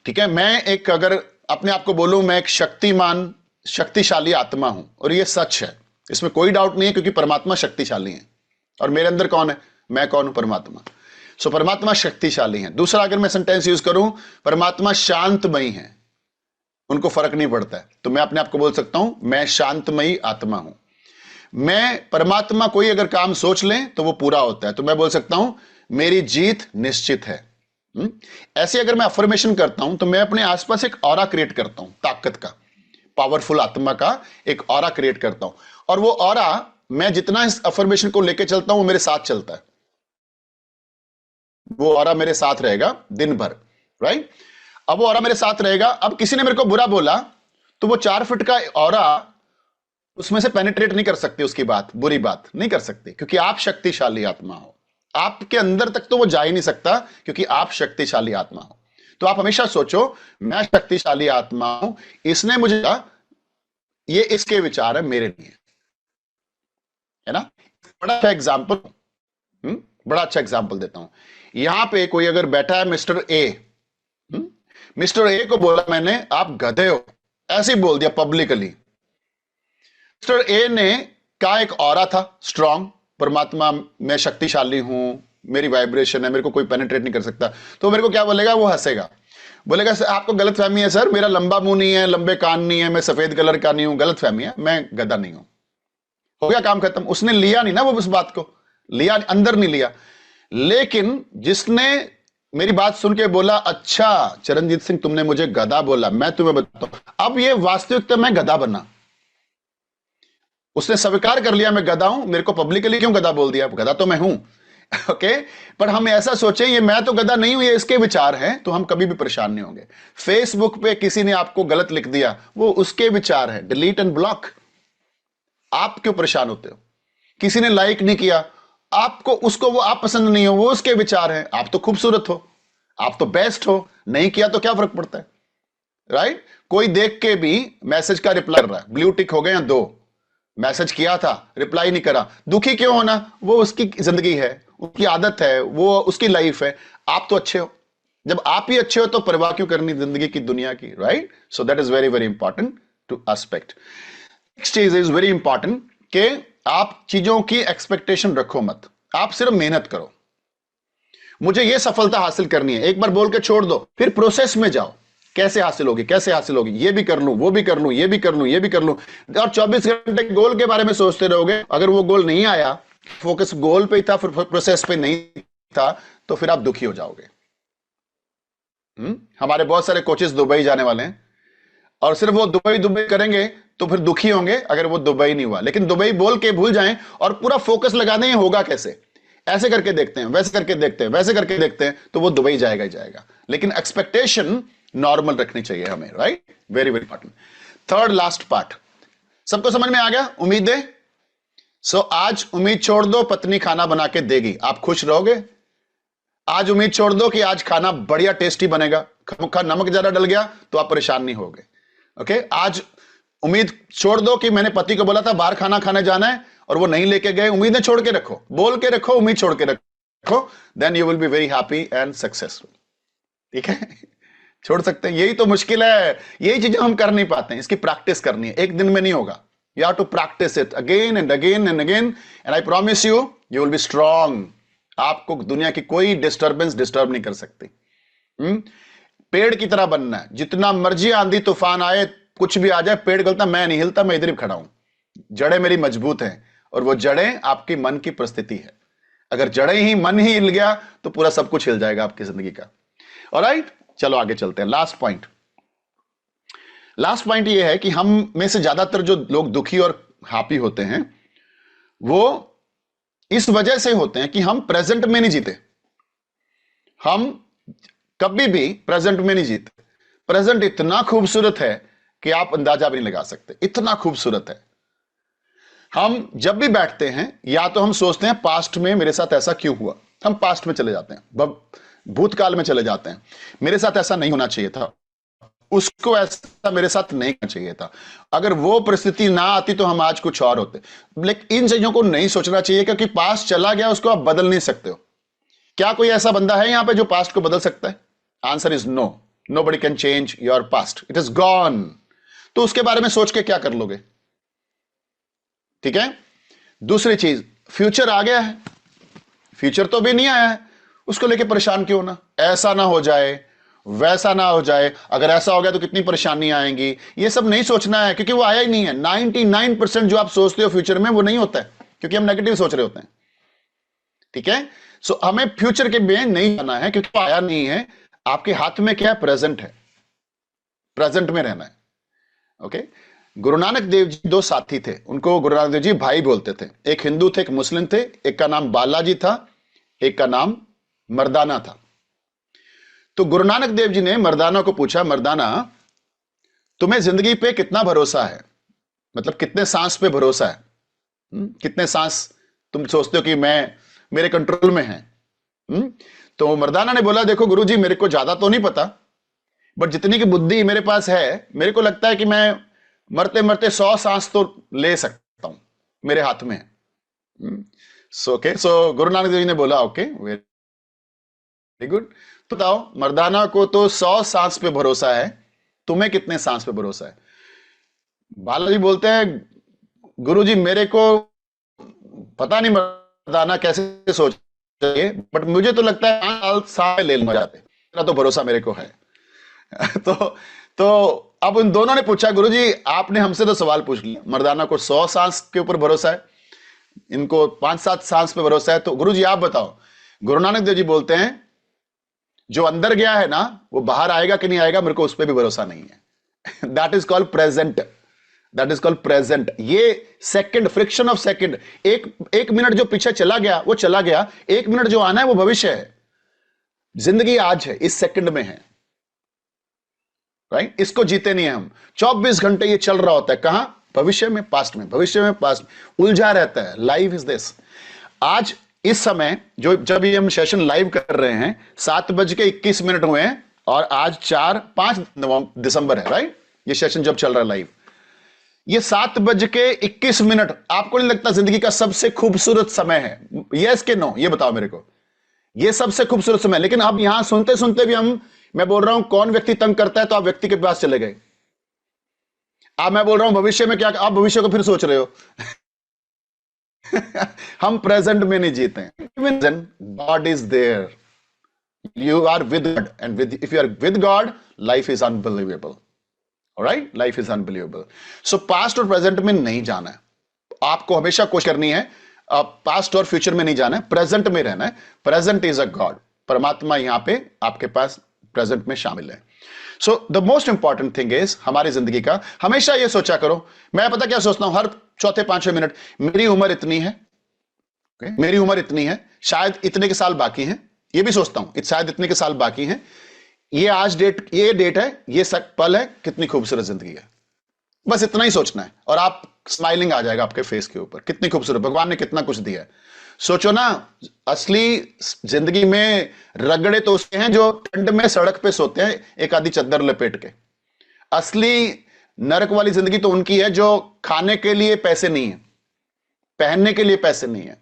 ठीक है, मैं एक अगर अपने आप को बोलूं मैं एक शक्तिमान, शक्तिशाली आत्मा हूं, और ये सच है, इसमें कोई डाउट नहीं है, क्योंकि परमात्मा शक्तिशाली है। और मेरे अंदर कौन है? मैं कौन हूं? परमात्मा। सो परमात्मा शक्तिशाली है। दूसरा अगर मैं सेंटेंस यूज करूं, परमात्मा शांतमयी है, उनको फर्क नहीं पड़ता है, तो मैं अपने आप को बोल सकता हूं मैं शांतमयी आत्मा हूं। मैं परमात्मा कोई अगर काम सोच लें तो वो पूरा होता है, तो मैं बोल सकता हूं मेरी जीत निश्चित है। ऐसे अगर मैं अफर्मेशन करता हूं तो मैं अपने आसपास एक ऑरा क्रिएट करता हूं, ताकत का, पावरफुल आत्मा का एक ऑरा क्रिएट करता हूं, और वो ऑरा मैं जितना इस अफर्मेशन को लेके चलता हूं वो मेरे साथ चलता है, वो ऑरा मेरे साथ रहेगा दिन भर, राइट? अब वो ऑरा मेरे साथ रहेगा। अब किसी ने मेरे को बुरा बोला तो वो 4 फीट का ऑरा उसमें से पेनिट्रेट नहीं कर सकती, उसकी बात, बुरी बात नहीं कर सकती, क्योंकि आप शक्तिशाली आत्मा हो। आपके अंदर तक तो वो जा ही नहीं सकता, क्योंकि आप शक्तिशाली आत्मा हो। तो आप हमेशा सोचो मैं शक्तिशाली आत्मा हूं, इसने मुझे कहा, ये इसके विचार है, मेरे नहीं है ना? बड़ा अच्छा एग्जाम्पल, बड़ा अच्छा एग्जाम्पल देता हूं। यहां पे कोई अगर बैठा है, मिस्टर ए, मिस्टर ए को बोला मैंने आप गधे हो, ऐसे ही बोल दिया पब्लिकली। मिस्टर ए ने का एक ऑरा था स्ट्रांग, परमात्मा मैं शक्तिशाली हूं, मेरी वाइब्रेशन है, मेरे को कोई पेनिट्रेट नहीं कर सकता, तो मेरे को क्या बोलेगा? वो हंसेगा, बोलेगा सर आपको गलतफहमी है सर, मेरा लंबा मुंह नहीं है, लंबे कान नहीं है, मैं सफेद कलर का नहीं हूं, गलतफहमी है, मैं गधा नहीं हूं। हो गया काम खत्म। उसने लिया नहीं ना, वो उस बात को लिया, अंदर नहीं लिया। लेकिन जिसने मेरी बात सुन के बोला अच्छा चरणजीत सिंह तुमने मुझे गधा बोला, मैं तुम्हें बताता हूं, अब ये वास्तविकता मैं गधा बना, उसने स्वीकार कर लिया मैं गधा हूं, मेरे को पब्लिकली क्यों गधा बोल दिया? गधा तो मैं हूं, ओके? पर हम ऐसा सोचें ये मैं तो गधा नहीं हूं, ये इसके विचार हैं, तो हम कभी भी परेशान नहीं होंगे। फेसबुक पे किसी ने आपको गलत लिख दिया, वो उसके विचार है, डिलीट एंड ब्लॉक। आप क्यों परेशान होते हो? किसी ने लाइक नहीं किया, आपको उसको वो आप पसंद नहीं हो, वो उसके विचार हैं। आप तो खूबसूरत हो, आप तो बेस्ट हो, नहीं किया तो क्या फर्क पड़ता है, राइट? कोई देख के भी मैसेज का रिप्लाई कर रहा है, ब्लू टिक हो गए 2, मैसेज किया था रिप्लाई नहीं करा, दुखी क्यों होना? वो उसकी जिंदगी है, उसकी आदत है, वो उसकी लाइफ है। आप तो अच्छे हो, जब आप ही अच्छे हो तो परवाह क्यों करनी जिंदगी की, दुनिया की, right? So that is very very important to aspect. Next चीज इज वेरी इंपॉर्टेंट कि आप चीजों की एक्सपेक्टेशन रखो मत, आप सिर्फ मेहनत करो। मुझे ये सफलता हासिल करनी है, एक बार बोल के छोड़ दो, फिर प्रोसेस में जाओ, कैसे हासिल होगी, कैसे हासिल होगी, ये भी कर लूं, वो भी कर लूं, ये भी कर लूं, ये भी कर लूं, और 24 घंटे गोल के बारे में सोचते रहोगे। अगर वो गोल नहीं आया, फोकस गोल पे ही था, फिर प्रोसेस पे नहीं था, तो फिर आप दुखी हो जाओगे। हमारे बहुत सारे कोचेस दुबई जाने वाले हैं, और सिर्फ वो दुबई दुबई करेंगे तो फिर दुखी होंगे अगर वो दुबई नहीं हुआ। लेकिन दुबई बोल के भूल जाएं और पूरा फोकस लगा दें होगा कैसे, ऐसे करके देखते हैं, वैसे करके देखते हैं, वैसे करके देखते हैं, तो वो दुबई जाएगा ही जाएगा। लेकिन एक्सपेक्टेशन नॉर्मल रखनी चाहिए हमें, right? Very very important. Third last part सबको समझ में आ गया, उम्मीद है। सो आज उम्मीद छोड़ दो, पत्नी खाना बना के देगी, आप खुश रहोगे। आज उम्मीद छोड़ दो कि आज खाना बढ़िया टेस्टी बनेगा, नमक ज्यादा डल गया तो आप परेशान नहीं होगे। ओके, आज उम्मीद छोड़ दो कि मैंने पति को बोला था बाहर खाना खाने जाना है और वो नहीं लेके गए। उम्मीदें छोड़ के रखो, बोल के रखो, उम्मीद छोड़ के रखो, then you will be very happy and successful. ठीक है, छोड़ सकते हैं, यही तो मुश्किल है, यही चीजें हम कर नहीं पाते हैं, इसकी प्रैक्टिस करनी है, एक दिन में नहीं होगा। You have to practice it again and again and again, and I promise you, you will be strong. आपको दुनिया की कोई डिस्टर्बेंस डिस्टर्ब नहीं कर सकती। पेड़ की तरह बनना है, जितना मर्जी आंधी तूफान आए, कुछ भी आ जाए, पेड़ गलता, मैं नहीं हिलता, मैं इधर ही खड़ा हूं, जड़ें मेरी मजबूत हैं, और वो जड़ें आपकी मन की परिस्थिति है। अगर जड़ें ही, मन ही हिल गया तो पूरा सब कुछ हिल जाएगा आपकी जिंदगी का। ऑलराइट, चलो आगे चलते हैं। लास्ट पॉइंट ये है कि हम में से ज्यादातर जो लोग दुखी और हैप्पी होते हैं वो इस वजह से होते हैं कि हम प्रेजेंट में नहीं जीते। हम कभी भी प्रेजेंट में नहीं जीते। प्रेजेंट इतना खूबसूरत है कि आप अंदाजा भी नहीं लगा सकते, इतना खूबसूरत है। हम जब भी बैठते हैं, या तो हम सोचते हैं पास्ट में मेरे साथ ऐसा क्यों हुआ, हम पास्ट में चले जाते हैं, भूतकाल में चले जाते हैं, मेरे साथ ऐसा नहीं होना चाहिए था, उसको ऐसा मेरे साथ नहीं होना चाहिए था, अगर वो परिस्थिति ना आती तो हम आज कुछ और होते। लेकिन इन चीजों को नहीं सोचना चाहिए, क्योंकि पास्ट चला गया, उसको आप बदल नहीं सकते हो। क्या कोई ऐसा बंदा है यहां पे जो पास्ट को बदल सकता है? Answer is no, nobody can change your past, it is gone. तो उसके बारे में सोच के क्या कर लोगे? ठीक है। दूसरी चीज, फ्यूचर आ गया है, फ्यूचर तो भी नहीं आया है, उसको लेके परेशान क्यों ना? ऐसा ना हो जाए, वैसा ना हो जाए, अगर ऐसा हो गया तो कितनी परेशानी आएंगी, ये सब नहीं सोचना है, क्योंकि वो आया ही नहीं है। 99% जो आप सोचते हो फ्यूचर में, वो नहीं होता है, क्योंकि हम नेगेटिव सोच रहे होते हैं। ठीक है, सो हमें फ्यूचर के में नहीं जाना है, क्योंकि वो आया नहीं है। आपके हाथ में क्या है? प्रेजेंट है, प्रेजेंट में रहना है। ओके, गुरु नानक देव जी दो साथी थे, उनको गुरु नानक देव जी भाई बोलते थे। एक हिंदू थे, एक मुस्लिम थे, एक का नाम बालाजी था, एक का नाम मर्दाना था। तो गुरु नानक देव जी ने मर्दाना को पूछा, मर्दाना तुम्हें जिंदगी पे कितना भरोसा है, मतलब कितने सांस पे भरोसा है? कितने सांस तुम सोचते हो कि मैं, मेरे कंट्रोल में है? तो मर्दाना ने बोला, देखो गुरुजी, मेरे को ज्यादा तो नहीं पता, बट जितनी की बुद्धि मेरे पास है, मेरे को लगता है कि मैं मरते मरते 100 सांस तो ले सकता हूं, मेरे हाथ में है। सो गुरु नानक देव जी ने बोला, ओके वेरी गुड, तो बताओ, मर्दाना को तो 100 सांस पे भरोसा है, तुम्हें कितने सांस पे भरोसा है? बालाजी बोलते हैं, गुरुजी मेरे को पता नहीं मर्दाना कैसे सोच रही है, बट मुझे तो लगता है 5 साल ले लूंगा जाते, इतना तो भरोसा मेरे को है। तो अब उन दोनों ने पूछा, गुरुजी आपने हमसे तो सवाल पूछ लिया, मर्दाना को 100 सांस के ऊपर भरोसा है, इनको 5-7 सांस पे भरोसा है, तो गुरुजी आप बताओ। गुरु नानक देव जी बोलते हैं, जो अंदर गया है ना, वो बाहर आएगा कि नहीं आएगा, मेरे को उस पर भी भरोसा नहीं है। That is called present, that is called present. ये सेकंड, फ्रिक्शन ऑफ सेकंड, एक मिनट जो पीछे चला गया वो चला गया, 1 मिनट जो आना है वो भविष्य है। जिंदगी आज है, इस सेकंड में है, राइट? इसको जीते नहीं है हम। 24 घंटे ये चल रहा होता है, कहां? भविष्य में, पास्ट में, भविष्य में, पास्ट में, उलझा रहता है। Life is this. आज इस समय जो जब ये हम सेशन लाइव कर रहे हैं, 7:21 हुए हैं, और आज 5 दिसंबर है, राइट? ये सेशन जब चल रहा है लाइव, ये 7:21, आपको नहीं लगता जिंदगी का सबसे खूबसूरत समय है? यस के नो, ये बताओ मेरे को, ये सबसे खूबसूरत समय। लेकिन अब यहां सुनते सुनते भी मैं बोल रहा हूं कौन व्यक्ति तंग करता है, तो आप व्यक्ति के पास चले गए। अब मैं बोल रहा हूं भविष्य में क्या, आप भविष्य को फिर सोच रहे हो। हम प्रेजेंट में नहीं जीते हैं। God is there, You are with God, and if you are with God, life is unbelievable. Alright, life is unbelievable. So past और प्रेजेंट में नहीं जाना है, आपको हमेशा कोशिश करनी है पास्ट और फ्यूचर में नहीं जाना है, प्रेजेंट में रहना है. प्रेजेंट इज अ गॉड, परमात्मा यहां पे आपके पास प्रेजेंट में शामिल है. सो the most important thing is हमारी जिंदगी का, हमेशा ये सोचा करो, मैं पता क्या सोचता हूं हर चौथे पांचवें मिनट, मेरी उम्र इतनी है, मेरी उम्र इतनी है, शायद इतने के साल बाकी हैं. ये भी सोचता हूं शायद इतने के साल बाकी हैं, ये आज डेट, ये डेट है, ये पल है, कितनी खूबसूरत जिंदगी है. बस इतना ही सोचना है और आप स्माइलिंग आ जाएगा आपके फेस के ऊपर. कितनी खूबसूरत, भगवान ने कितना कुछ दिया है. सोचो ना, असली जिंदगी में रगड़े तो उसके हैं जो ठंड में सड़क पे सोते हैं एक आधी चद्दर लपेट के. असली नरक वाली जिंदगी तो उनकी है जो खाने के लिए पैसे नहीं है, पहनने के लिए पैसे नहीं है.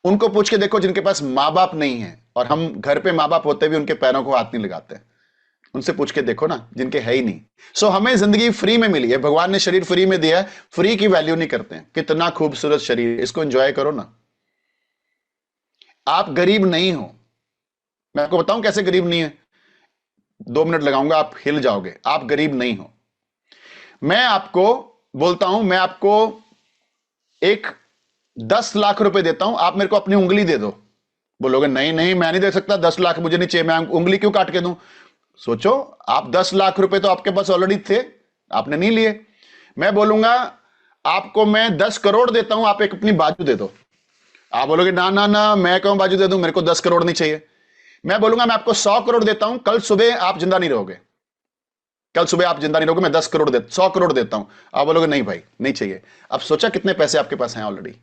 उनको पूछ के देखो जिनके पास माँ बाप नहीं है, और हम घर पे माँ बाप होते भी उनके पैरों को हाथ नहीं लगाते. उनसे पूछ के देखो ना जिनके है ही नहीं. सो हमें जिंदगी फ्री में मिली है, भगवान ने शरीर फ्री में दिया है, फ्री की वैल्यू नहीं करते हैं. कितना खूबसूरत शरीर, इसको एंजॉय करो ना. आप गरीब नहीं हो, मैं आपको बताऊं कैसे गरीब नहीं है, 2 मिनट लगाऊंगा, आप हिल जाओगे. आप गरीब नहीं हो. मैं आपको बोलता हूं, मैं आपको एक 10 लाख रुपए देता हूं, आप मेरे को अपनी उंगली दे दो. बोलोगे नहीं नहीं मैं नहीं दे सकता, 10 लाख मुझे नहीं चाहिए, मैं उंगली क्यों काट के दूं. सोचो, आप 10 लाख रुपए तो आपके पास ऑलरेडी थे, आपने नहीं लिए. मैं बोलूंगा आपको मैं 10 करोड़ देता हूं, आप एक अपनी बाजू दे दो. आप बोलोगे ना ना ना, मैं क्यों बाजू दे दूं, मेरे को 10 करोड़ नहीं चाहिए. मैं बोलूंगा मैं आपको 100 करोड़ देता हूं, कल सुबह आप जिंदा नहीं रहोगे, कल सुबह आप जिंदा नहीं रहोगे, मैं 10 करोड़ 100 करोड़ देता हूं. आप बोलोगे नहीं भाई नहीं चाहिए. अब सोचा कितने पैसे आपके पास हैं ऑलरेडी.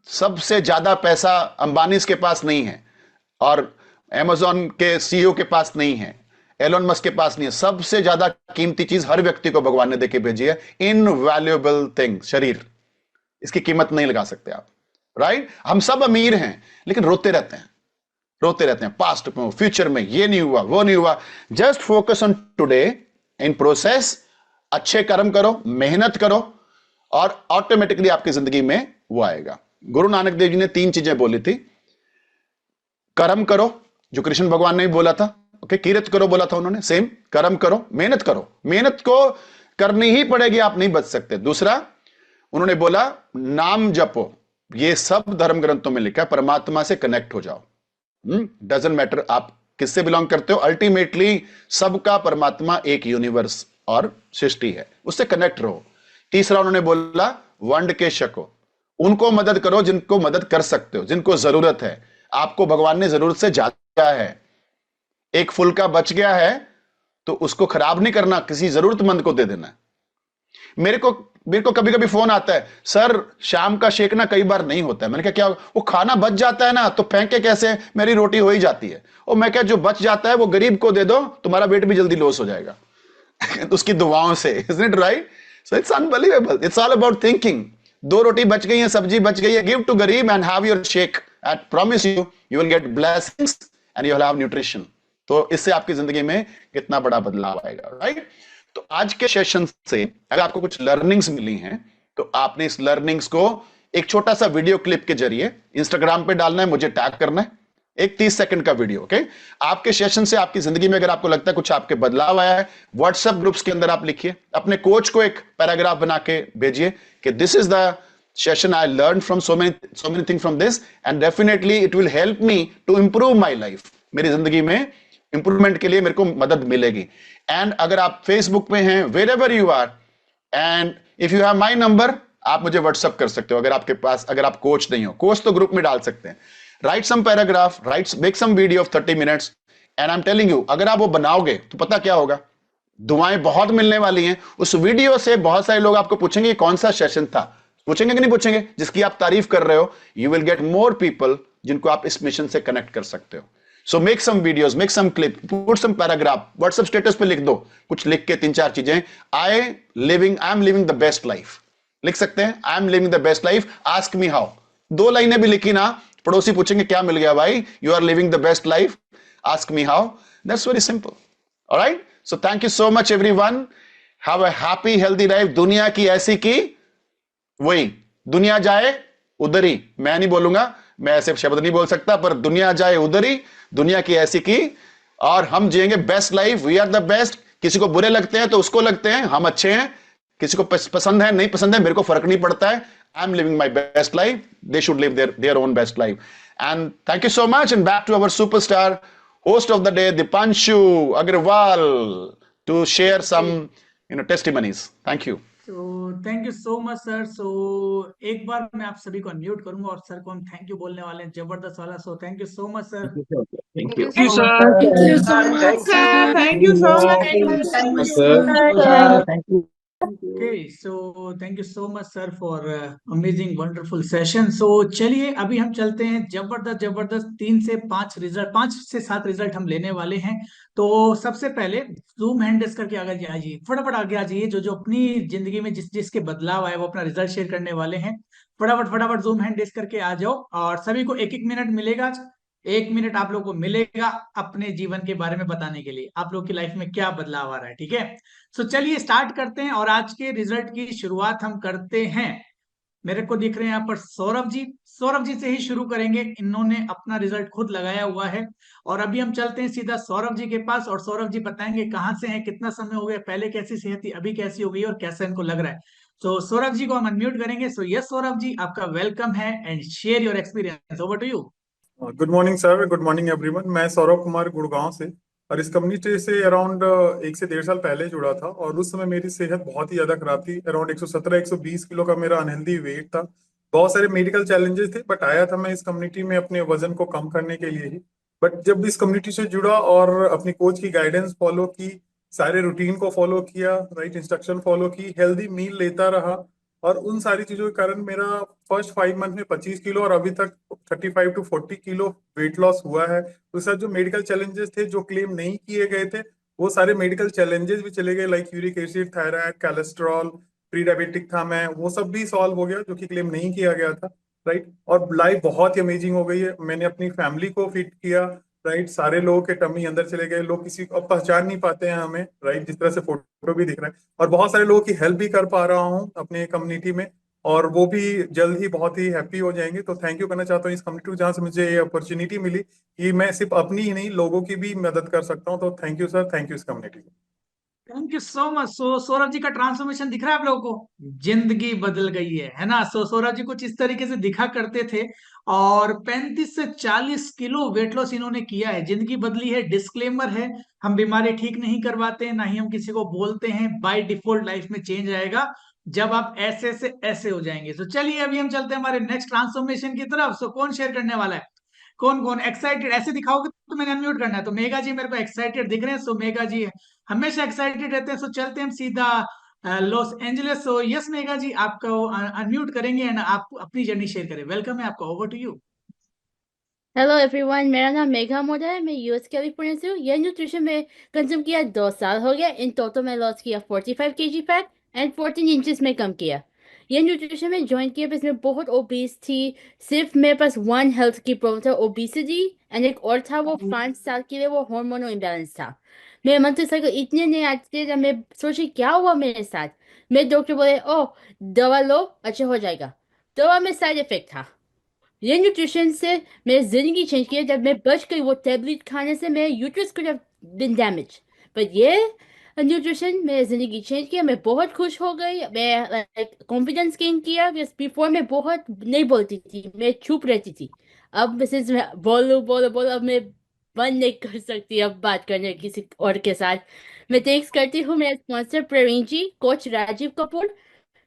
सबसे ज्यादा पैसा अंबानी के पास नहीं है, और अमेज़न के सीईओ के पास नहीं है, एलोन मस्क के पास नहीं है. सबसे ज्यादा कीमती चीज हर व्यक्ति को भगवान ने देके भेजी है, इनवैल्यूएबल थिंग, शरीर. इसकी कीमत नहीं लगा सकते आप. राइट, हम सब अमीर हैं लेकिन रोते रहते हैं पास्ट में, फ्यूचर में, ये नहीं हुआ वो नहीं हुआ. Just focus on today, in process. अच्छे कर्म करो, मेहनत करो, और ऑटोमेटिकली आपकी जिंदगी में वो आएगा. गुरु नानक देव जी ने 3 चीजें बोली थी. कर्म करो, जो कृष्ण भगवान ने भी बोला था. ओके, किरत करो बोला था उन्होंने, सेम. कर्म करो, मेहनत करो, मेहनत को करनी ही पड़ेगी, आप नहीं बच सकते. दूसरा उन्होंने बोला नाम जपो. ये सब धर्म ग्रंथों में लिखा है, परमात्मा से कनेक्ट हो जाओ. डजंट मैटर आप किससे बिलोंग करते हो, अल्टीमेटली सबका परमात्मा एक यूनिवर्स और सृष्टि है, उससे कनेक्ट रहो. तीसरा उन्होंने बोला वंड के शको, उनको मदद करो जिनको मदद कर सकते हो, जिनको जरूरत है. आपको भगवान ने जरूरत से ज्यादा है. एक फुल्का बच गया है तो उसको खराब नहीं करना, किसी जरूरतमंद को दे देना. मेरे को कभी कभी फोन आता है, सर शाम का शेक ना कई बार नहीं होता है. मैंने कहा क्या, वो खाना बच जाता है ना तो फेंके कैसे, मेरी रोटी हो ही जाती है. और मैं क्या, जो बच जाता है वो गरीब को दे दो, तुम्हारा वेट भी जल्दी लॉस हो जाएगा उसकी दुआओं से. Isn't it right? So it's unbelievable. It's all about thinking. 2 रोटी बच गई है, सब्जी बच गई है, गिव टू गरीब and have your shake. I promise you, you will get blessings and you will have nutrition. तो इससे आपकी जिंदगी में कितना बड़ा बदलाव आएगा. राइट? तो आज के सेशन से अगर आपको कुछ लर्निंग्स मिली हैं तो आपने इस लर्निंग्स को एक छोटा सा वीडियो क्लिप के जरिए इंस्टाग्राम पे डालना है, मुझे टैग करना है. एक 30 सेकंड का वीडियो. ओके, आपके सेशन से आपकी जिंदगी में अगर आपको लगता है कुछ आपके बदलाव आया है, व्हाट्सएप ग्रुप्स के अंदर आप लिखिए, अपने कोच को एक पैराग्राफ बना के भेजिए कि this is the session I learn from so many thing from this and definitely it will help me to improve my life. मेरी जिंदगी में इंप्रूवमेंट के लिए मेरे को मदद मिलेगी. एंड अगर आप फेसबुक पे हैं, wherever you are, and if you have my number, आप मुझे व्हाट्सएप कर सकते हो. अगर आपके पास, अगर आप कोच नहीं हो, कोच तो ग्रुप में डाल सकते हैं. Write some paragraph, make some video of 30 minutes and I am telling you, अगर आप वो बनाओगे तो पता क्या होगा, दुआएं बहुत मिलने वाली हैं. उस वीडियो से बहुत सारे लोग आपको पूछेंगे कौन सा सेशन था. पूछेंगे कि नहीं पूछेंगे? जिसकी आप तारीफ कर रहे हो, you will get more people जिनको आप इस मिशन से कनेक्ट कर सकते हो. So make some videos, make some clip, put some paragraph, WhatsApp status पे लिख दो, कुछ लिख के 3-4 चीजें. I am living the best life. लिख सकते हैं, I am living the best life. Ask me how. 2 लाइनें भी लिखी ना, पड़ोसी पूछेंगे क्या मिल गया भाई, you are living the best life. Ask me how. That's very simple. All right. So thank you so much everyone. Have a happy, healthy life. दुनिया की ऐसी की वही, दुनिया जाए उधर ही, मैं नहीं बोलूंगा, मैं ऐसे शब्द नहीं बोल सकता, पर दुनिया जाए उधर ही, दुनिया की ऐसी की, और हम जिएंगे best life. We are the best. किसी को बुरे लगते हैं तो उसको लगते हैं, हम अच्छे हैं। किसी को पसंद है नहीं पसंद है, मेरे को फर्क नहीं पड़ता है। I am living my best life, they should live their own best life. And thank you so much, and back to our superstar host of the day, Dipanshu Agarwal, to share some testimonies. Thank you. तो thank you so much sir. So एक बार मैं आप सभी को अनम्यूट करूंगा और सर को हम थैंक यू बोलने वाले हैं, जबरदस्त वाला। So thank you so much sir. Thank you. Thank you, sir. Thank you so much, sir. Thank you so much. Thank you, sir. Sir. Okay, so thank you so much sir for amazing wonderful session. So चलिए अभी हम चलते हैं, जबरदस्त जबरदस्त 3 से 5 रिजल्ट हम लेने वाले हैं। तो सबसे पहले जूम हैंड रेस करके आगे आइए, फटाफट आगे आ जाइए। जो जो अपनी जिंदगी में जिसके बदलाव आए वो अपना रिजल्ट शेयर करने वाले हैं। फटाफट फटाफट जूम हैंड रेस करके आ जाओ, और सभी को 1-1 मिनट मिलेगा। 1 मिनट आप लोग को मिलेगा अपने जीवन के बारे में बताने के लिए, आप लोग की लाइफ में क्या बदलाव आ रहा है, ठीक है। सो चलिए स्टार्ट करते हैं, और आज के रिजल्ट की शुरुआत हम करते हैं। मेरे को दिख रहे हैं यहाँ पर सौरभ जी। सौरभ जी से ही शुरू करेंगे, इन्होंने अपना रिजल्ट खुद लगाया हुआ है। और अभी हम चलते हैं सीधा सौरभ जी के पास, और सौरभ जी बताएंगे कहाँ से हैं, कितना समय हो गया, पहले कैसी सेहत थी, अभी कैसी हो गई, और कैसा इनको लग रहा है। तो सौरभ जी को हम अनम्यूट करेंगे। सो यस सौरभ जी, आपका वेलकम है, and share your experience. Over to you. Good morning sir, good morning everyone. मैं सौरभ कुमार गुड़गांव से, और इस कम्युनिटी से अराउंड 1 से 1.5 साल पहले जुड़ा था। और उस समय मेरी सेहत बहुत ही ज़्यादा खराब थी। अराउंड 117-120 किलो का मेरा अनहेल्दी वेट था। बहुत सारे मेडिकल चैलेंजेस थे, बट आया था मैं इस कम्युनिटी में अपने वजन को कम करने के लिए ही। बट जब इस कम्युनिटी से जुड़ा और अपनी कोच की गाइडेंस फॉलो की, सारे रूटीन को फॉलो किया, राइट इंस्ट्रक्शन फॉलो की, हेल्दी मील लेता रहा, और उन सारी चीज़ों के कारण मेरा फर्स्ट 5 मंथ में 25 किलो और अभी तक 35 to 40 किलो वेट लॉस हुआ है। उसके साथ जो मेडिकल चैलेंजेस थे जो क्लेम नहीं किए गए थे, वो सारे मेडिकल चैलेंजेस भी चले गए, like uric acid, thyroid, cholesterol, pre diabetic था मैं, वो सब भी सॉल्व हो गया जो कि क्लेम नहीं किया गया था, राइट। और लाइफ बहुत ही अमेजिंग हो गई है। मैंने अपनी फैमिली को फिट किया, राइट। सारे लोगों के टमी अंदर चले गए, लोग किसी को अब पहचान नहीं पाते हैं हमें, राइट, जिस तरह से फोटो भी दिख रहा है। और बहुत सारे लोगों की हेल्प भी कर पा रहा हूँ अपने कम्युनिटी में, और वो भी जल्द ही बहुत ही हैप्पी हो जाएंगे। तो थैंक यू करना चाहता हूँ इस कम्युनिटी को, जहाँ से मुझे ये अपॉर्चुनिटी मिली कि मैं सिर्फ अपनी ही नहीं, लोगों की भी मदद कर सकता हूँ। तो thank you sir, thank you इस कम्युनिटी को। Thank you so much. So Saurabh ji का ट्रांसफॉर्मेशन दिख रहा है आप लोगों को, जिंदगी बदल गई है ना। सो सौरभ जी कुछ इस तरीके से दिखा करते थे, और 35 से 40 किलो वेट लॉस इन्होंने किया है, जिंदगी बदली है। डिस्क्लेमर है, हम बीमारी ठीक नहीं करवाते हैं, ना ही हम किसी को बोलते हैं। बाय डिफॉल्ट लाइफ में चेंज आएगा जब आप ऐसे से ऐसे हो जाएंगे। तो चलिए अभी हम चलते हैं हमारे नेक्स्ट ट्रांसफॉर्मेशन की तरफ। सो कौन शेयर करने वाला है, कौन कौन एक्साइटेड, ऐसे दिखाओगे तो मैंने अनम्यूट करना है। तो मेगा जी मेरे को एक्साइटेड दिख रहे हैं। सो मेगा जी हमेशा एक्साइटेड रहते हैं। सो चलते हैं हम सीधा Los Angeles. So yes Megha ji, आपको अनम्यूट करेंगे एंड आप अपनी जर्नी शेयर करें। वेलकम है आपका, over to you. Hello everyone, मेरा नाम मेघा मोदा है। मैं यूएस कैलिफोर्निया से हूँ। यह न्यूट्रिशन में कंज्यूम किया 2 साल हो गया। इन टोटल में लॉस किया 45 kg फैट एंड 14 इंचेस में कम किया। यह न्यूट्रिशन में ज्वाइन किया, बस मैं बहुत ओबीस थी। सिर्फ मेरे पास 1 हेल्थ की प्रॉब्लम था, ओबेसिटी, एंड एक और था, वो 5 साल के लिए वो हार्मोनल इम्बैलेंस था। मेरे मंथली साइकिल इतने नहीं आते थे, मैं सोची क्या हुआ मेरे साथ। मेरे डॉक्टर बोले, ओ दवा लो अच्छा हो जाएगा। दवा में साइड इफेक्ट था। ये न्यूट्रिशन से मेरी जिंदगी चेंज किया। जब मैं बच गई वो टेबलेट खाने से, मेरे uterus could have been damage, but ये न्यूट्रिशन मेरी जिंदगी चेंज किया। मैं बहुत खुश हो गई। मैं लाइक कॉन्फिडेंस गेन किया। बिफोर मैं बहुत नहीं बोलती थी, मैं चुप रहती थी। अब मैं बोलो बोलो बोलो, अब मैं बंद नहीं कर सकती अब बात करने किसी और के साथ। मैं थैंक्स करती हूँ मेरे sponsor Praveen ji, coach Rajeev Kapoor,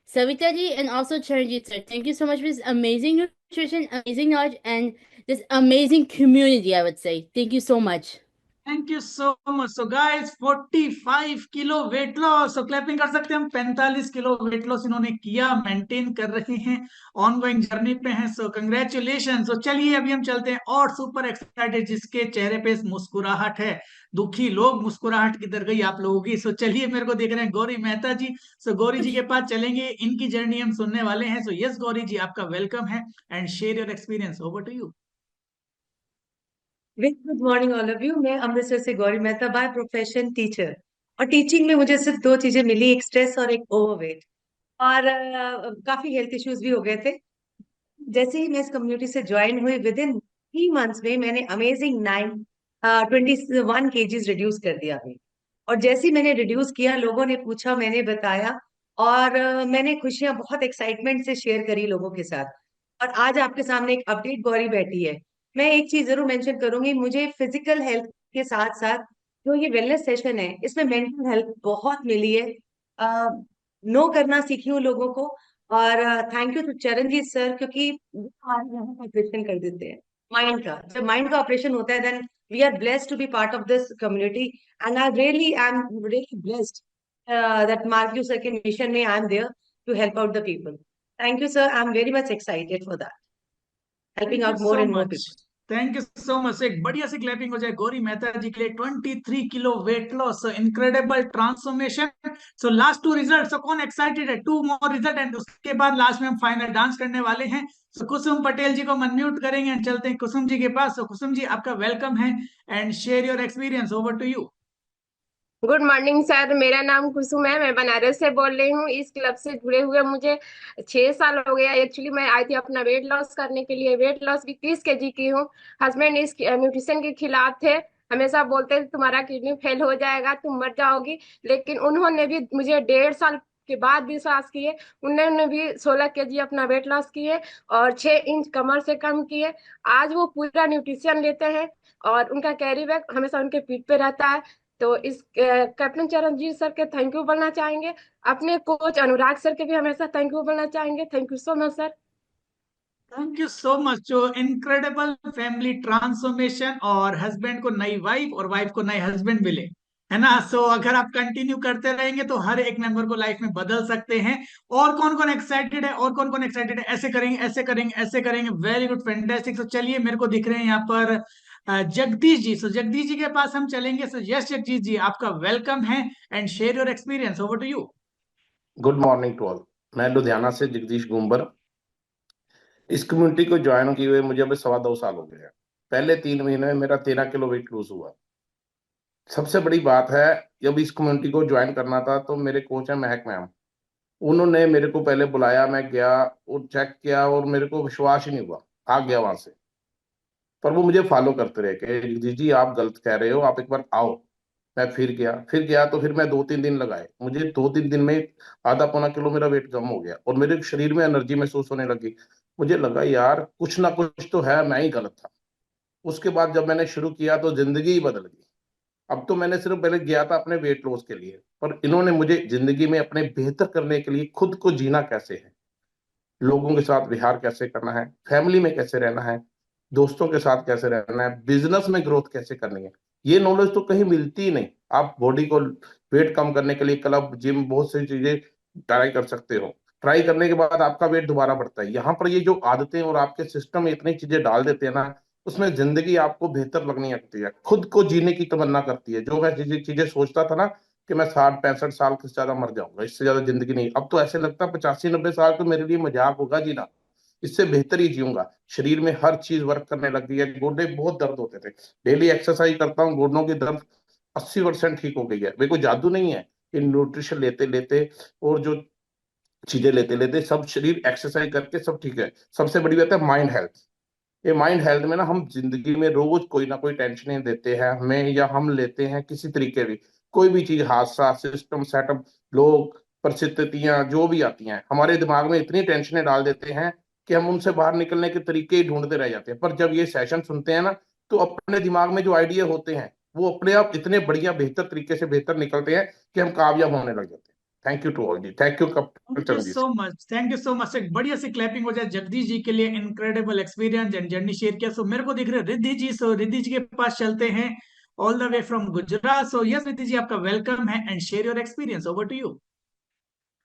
Savita ji, and also Charanjit sir. Thank you so much for this amazing nutrition, amazing knowledge, and this amazing community, I would say. Thank you so much. Thank you so much. So guys 45 kilo weight loss, so clapping कर सकते हैं हम। 45 किलो वेट लॉस इन्होंने किया, मेंटेन कर रहे हैं, ऑनगोइंग जर्नी पे हैं। So congratulation. सो चलिए अभी हम चलते हैं और सुपर एक्साइटेड, जिसके चेहरे पे मुस्कुराहट है। दुखी लोग, मुस्कुराहट किधर गई आप लोगों की। सो चलिए, मेरे को देख रहे हैं गौरी मेहता जी। सो गौरी जी के पास चलेंगे, इनकी जर्नी हम सुनने वाले हैं। सो यस गौरी जी, आपका वेलकम है, and share your experience. Over to you. Very good morning all of you. मैं अमृतसर से Gauri Mehta, by profession teacher. और टीचिंग में मुझे सिर्फ 2 चीजें मिली, एक स्ट्रेस और एक ओवरवेट। और काफी हेल्थ इश्यूज भी हो गए थे। जैसे ही मैं इस कम्युनिटी से ज्वाइन हुई, विद इन 3 मंथ्स में मैंने अमेजिंग 21 केजीज रिड्यूस कर दिया अभी। और जैसे ही मैंने रिड्यूस किया, लोगों ने पूछा, मैंने बताया, और मैंने खुशियां बहुत एक्साइटमेंट से शेयर करी लोगों के साथ। और आज आपके सामने एक अपडेट गौरी बैठी है। मैं एक चीज जरूर मेंशन करूंगी, मुझे फिजिकल हेल्थ के साथ साथ जो ये वेलनेस सेशन है, इसमें मेंटल हेल्प बहुत मिली है। नो करना सीखी हूँ लोगों को। और thank you to Charanjit sir, क्योंकि वो हमारे यहाँ का ऑपरेशन कर देते हैं माइंड का। जब माइंड का ऑपरेशन होता है, then we are blessed to be part of this community. And I really am really blessed that मार्क्यू सर के मिशन में I am there to help out the people. Thank you sir, I am very much excited for that, helping thank you out more so and more much. People. Thank you so much. एक बढ़िया सी क्लैपिंग हो जाए गौरी मेहता जी के लिए। 23 kilo weight loss, incredible transformation. So last 2 result, so कौन एक्साइटेड है? 2 मोर रिजल्ट एंड उसके बाद लास्ट में हम फाइनल डांस करने वाले हैं। सो कुसुम पटेल जी को अनम्यूट करेंगे एंड चलते हैं कुसुम जी के पास। सो कुसुम जी, आपका वेलकम है and share your experience, over to you. Good morning sir, मेरा नाम कुसुम है, मैं बनारस से बोल रही हूँ। इस क्लब से जुड़े हुए मुझे 6 साल हो गया। एक्चुअली मैं आई थी अपना वेट लॉस करने के लिए। वेट लॉस भी 30 केजी की हूँ। हस्बैंड इस न्यूट्रिशन के खिलाफ थे, हमेशा बोलते थे तुम्हारा किडनी फेल हो जाएगा, तुम मर जाओगी। लेकिन उन्होंने भी मुझे 1.5 साल के बाद विश्वास किए। उन्होंने भी 16 केजी अपना वेट लॉस किए और 6 इंच कमर से कम किए। आज वो पूरा न्यूट्रिशन लेते हैं और उनका कैरी बैग हमेशा उनके पीठ पे रहता है। तो इस कैप्टन चरणजीत सर के थैंक यू बोलना चाहेंगे। अपने कोच अनुराग सर के भी हमेशा थैंक यू बोलना चाहेंगे। Thank you so much sir. Thank you so much. जो इनक्रेडिबल फैमिली ट्रांसफॉर्मेशन, और हस्बैंड को नई वाइफ और वाइफ को नए हस्बैंड मिले, है ना? सो अगर आप कंटिन्यू करते रहेंगे तो हर एक मेंबर को लाइफ में बदल सकते हैं। और कौन कौन एक्साइटेड है? और कौन कौन एक्साइटेड है? ऐसे करेंगे, ऐसे करेंगे, ऐसे करेंगे। Very good, fantastic. तो चलिए, मेरे को दिख रहे हैं यहाँ पर जगदीश जी। सो जगदीश जी के पास हम चलेंगे। सो यस जगदीश जी, आपका वेलकम है and share your experience, over to you. Good morning to all. मैं लुधियाना से जगदीश गुंबर। इस कम्युनिटी को ज्वाइन किए हुए मुझे अभी 2.25 साल हो गए हैं। पहले 3 महीने में मेरा 13 किलो वेट लूज हुआ। सबसे बड़ी बात है, जब इस कम्युनिटी को ज्वाइन करना था तो मेरे कोच है महक मैम, उन्होंने मेरे को पहले बुलाया, मैं गया और चेक किया और मेरे को विश्वास ही नहीं हुआ, आ गया वहां से। पर वो मुझे फॉलो करते रहे कि जगदीश जी आप गलत कह रहे हो, आप एक बार आओ। मैं फिर गया तो फिर मैं 2-3 दिन लगाए। मुझे 2-3 दिन में आधा पौना किलो मेरा वेट कम हो गया और मेरे शरीर में एनर्जी महसूस होने लगी। मुझे लगा यार कुछ ना कुछ तो है, मैं ही गलत था। उसके बाद जब मैंने शुरू किया तो जिंदगी ही बदल गई। अब तो मैंने सिर्फ पहले गया था अपने वेट लॉस के लिए, पर इन्होंने मुझे जिंदगी में अपने बेहतर करने के लिए, खुद को जीना कैसे है, लोगों के साथ व्यवहार कैसे करना है, फैमिली में कैसे रहना है, दोस्तों के साथ कैसे रहना है, बिजनेस में ग्रोथ कैसे करनी है, ये नॉलेज तो कहीं मिलती ही नहीं। आप बॉडी को वेट कम करने के लिए क्लब, जिम, बहुत सी चीजें ट्राई कर सकते हो। ट्राई करने के बाद आपका वेट दोबारा बढ़ता है। यहाँ पर ये जो आदतें और आपके सिस्टम में इतनी चीजें डाल देते हैं ना, उसमें जिंदगी आपको बेहतर लगनी लगती है, खुद को जीने की तमन्ना करती है। जो मैं चीजें सोचता था ना कि मैं 60-65 साल से ज्यादा मर जाऊंगा, इससे ज्यादा जिंदगी नहीं, अब तो ऐसे लगता है 85-90 साल तो मेरे लिए मजाक होगा जीना, इससे बेहतर ही जीऊंगा। शरीर में हर चीज वर्क करने लग गई है। गोडे बहुत दर्द होते थे, डेली एक्सरसाइज करता हूँ, घुटनों की दर्द 80% ठीक हो गई है। मेरे को जादू नहीं है, इन न्यूट्रिशन लेते लेते और जो चीजें लेते लेते सब शरीर एक्सरसाइज करके सब ठीक है। सबसे बड़ी बात है माइंड हेल्थ। ये माइंड हेल्थ में ना, हम जिंदगी में रोज कोई ना कोई टेंशन देते हैं हमें, या हम लेते हैं किसी तरीके भी, कोई भी चीज, हादसा, सिस्टम, सेटअप, लोग, परिस्थितियां जो भी आती हैं, हमारे दिमाग में इतनी टेंशनें डाल देते हैं कि हम उनसे बाहर निकलने के तरीके ही ढूंढते रह जाते हैं। पर जब ये सेशन सुनते हैं ना, तो अपने दिमाग में जो आइडिया होते हैं वो अपने आप इतने बढ़िया बेहतर तरीके से बेहतर निकलते हैं कि हम कामयाब होने लग जाते हैं। Thank you to all ji. Thank you thank you so much, thank you so much. एक बढ़िया सी क्लैपिंग हो जाए जगदीश जी के लिए, incredible experience and journey share किया। सो मेरे को दिख रहे हैं रिद्धि जी। सो रिद्धि जी के पास चलते हैं, all the way from Gujarat. So yes Riddhi ji, आपका वेलकम है and share your experience, over to you.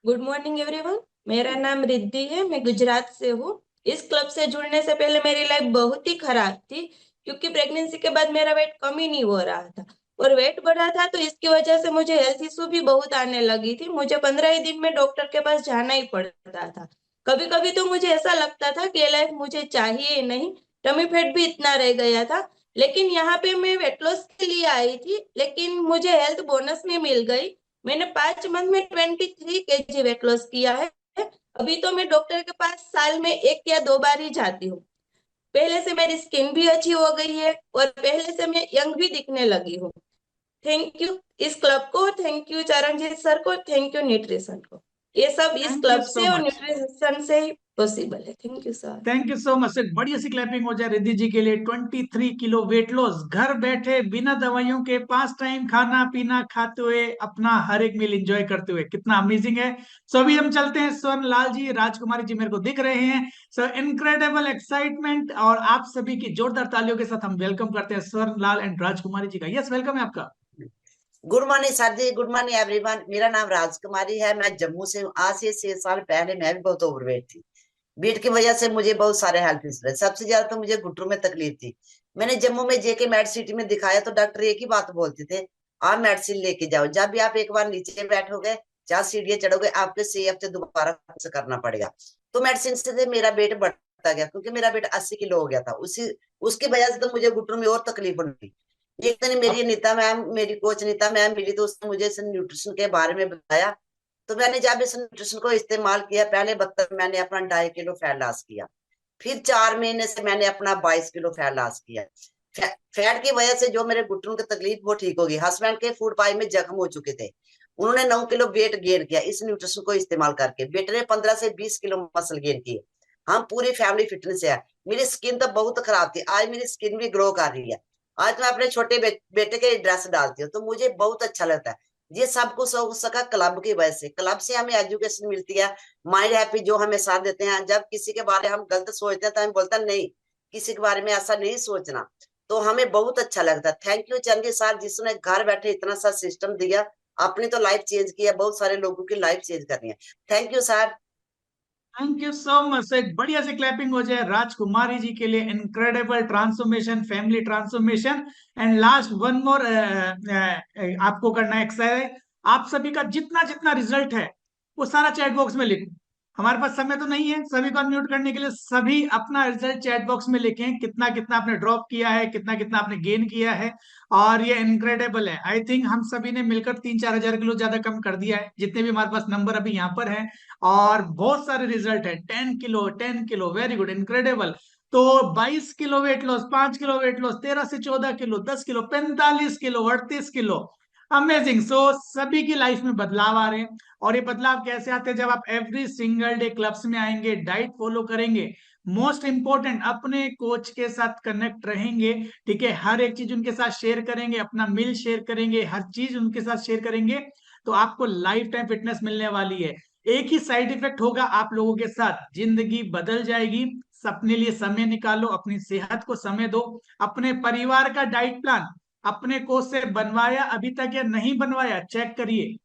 Good morning everyone, मेरा नाम रिद्धि है, मैं गुजरात से हूँ। इस क्लब से जुड़ने से पहले मेरी लाइफ बहुत ही खराब थी, क्योंकि प्रेगनेंसी के बाद मेरा वेट कम ही नहीं हो रहा था और वेट बढ़ा था, तो इसकी वजह से मुझे हेल्थ इशू भी बहुत आने लगी थी। मुझे 15 ही दिन में डॉक्टर के पास जाना ही पड़ता था। कभी कभी तो मुझे ऐसा लगता था कि लाइफ मुझे चाहिए ही नहीं, टमी फैट भी इतना रह गया था। लेकिन यहाँ पे मैं वेट लॉस के लिए आई थी, लेकिन मुझे हेल्थ बोनस में मिल गई। मैंने 5 मंथ में 23 केजी वेट लॉस किया है। अभी तो मैं डॉक्टर के पास साल में 1 या 2 बार ही जाती हूँ। पहले से मेरी स्किन भी अच्छी हो गई है और पहले से मैं यंग भी दिखने लगी हूँ। थैंक यू इस क्लब को, थैंक यू चरणजीत सर को, थैंक यू न्यूट्रिशन को। ये सब इस Thank you क्लब so से और much. न्यूट्रिशन से ही पॉसिबल है। Thank you sir. Thank you so much. एक बढ़िया सी क्लैपिंग हो जाए रिद्धि जी के लिए। 23 किलो वेट लॉस, घर बैठे बिना दवाइयों के 5 टाइम खाना पीना खाते हुए अपना हर एक मील एंजॉय करते हुए, कितना अमेजिंग है। सो अभी हम चलते हैं स्वर्ण लाल जी, राजकुमारी जी मेरे को दिख रहे हैं। सो इनक्रेडिबल एक्साइटमेंट, और आप सभी की जोरदार तालियों के साथ हम वेलकम करते हैं स्वर्ण लाल एंड राजकुमारी जी का। यस, वेलकम है आपका। गुड मॉर्निंग सर जी, गुड मॉर्निंग एवरीवन। मेरा नाम राजकुमारी है, मैं जम्मू से हूँ। आज से 6 साल पहले मैं भी बहुत ओवरवेट थी। वेट की वजह से मुझे बहुत सारे हेल्थ इश्यूज रहे। सबसे ज्यादा तो मुझे घुटनों में तकलीफ थी। मैंने जम्मू में जेके मेड सिटी में दिखाया तो डॉक्टर एक ही बात बोलते थे, आप मेडिसिन लेके जाओ। जब भी आप एक बार नीचे बैठोगे, 4 सीढ़ियां चढ़ोगे, आपके 6 हफ्ते दोबारा करना पड़ेगा। तो मेडिसिन से मेरा वेट बढ़ता गया, क्योंकि मेरा वेट 80 किलो हो गया था। उसकी वजह से तो मुझे घुटनों में और तकलीफ बढ़ी। एक दिन मेरी नीता मैम, मेरी कोच नीता मैम मिली, तो उसने मुझे इस न्यूट्रिशन के बारे में बताया। तो मैंने जब इस न्यूट्रिशन को इस्तेमाल किया, पहले 72 मैंने अपना 2.5 किलो फैट लॉस किया। फिर 4 महीने से मैंने अपना 22 किलो फैट लॉस किया। फैट की वजह से जो मेरे घुटनों की तकलीफ वो ठीक होगी। हस्बैंड के फूड पाइप में जख्म हो चुके थे, उन्होंने 9 किलो वेट गेन किया इस न्यूट्रिशन को इस्तेमाल करके। बेटे ने 15 से 20 किलो मसल गेन किए। हम पूरी फैमिली फिटनेस है। मेरी स्किन तो बहुत खराब थी, आज मेरी स्किन भी ग्रो कर रही है। आज मैं अपने छोटे बेटे के ड्रेस डालती हूँ तो मुझे बहुत अच्छा लगता है। ये सब कुछ हो सका क्लब की वजह से। क्लब से हमें एजुकेशन मिलती है, माइंड हैप्पी जो हमें साथ देते हैं। जब किसी के बारे में हम गलत सोचते हैं तो हमें बोलता नहीं, किसी के बारे में ऐसा नहीं सोचना, तो हमें बहुत अच्छा लगता है। थैंक यू चंदी सर, जिसने घर बैठे इतना सा सिस्टम दिया। अपनी तो लाइफ चेंज की है, बहुत सारे लोगों की लाइफ चेंज करनी है। Thank you sir. Thank you so much. एक बढ़िया से क्लैपिंग हो जाए राजकुमारी जी के लिए। Incredible transformation, family transformation. And last one more आपको करना है एक्सरसाइज। आप सभी का जितना जितना रिजल्ट है वो सारा चैट बॉक्स में लिखो। हमारे पास समय तो नहीं है सभी को अनम्यूट करने के लिए। सभी अपना रिजल्ट चैट बॉक्स में लिखें, कितना कितना आपने ड्रॉप किया है, कितना कितना आपने गेन किया है। और ये इनक्रेडिबल है। आई थिंक हम सभी ने मिलकर 3-4 हजार किलो ज्यादा कम कर दिया है, जितने भी हमारे पास नंबर अभी यहाँ पर है। और बहुत सारे रिजल्ट है। 10 किलो, वेरी गुड, इनक्रेडिबल। तो 22 kilo weight loss, 5 kilo weight loss, 13 से 14 kilo, 10 kilo, 45 kilo, 38 kilo, amazing. So सभी की लाइफ में बदलाव आ रहे हैं। और ये बदलाव कैसे आते हैं? जब आप एवरी सिंगल डे क्लब्स में आएंगे, डाइट फॉलो करेंगे, मोस्ट इंपॉर्टेंट अपने कोच के साथ कनेक्ट रहेंगे, ठीक है, हर एक चीज उनके साथ शेयर करेंगे, अपना मील शेयर करेंगे, हर चीज उनके साथ शेयर करेंगे, तो आपको लाइफ टाइम फिटनेस मिलने वाली है। एक ही साइड इफेक्ट होगा आप लोगों के साथ, जिंदगी बदल जाएगी। अपने लिए समय निकालो, अपनी सेहत को समय दो। अपने परिवार का डाइट प्लान अपने कोच से बनवाया अभी तक या नहीं बनवाया, चेक करिए।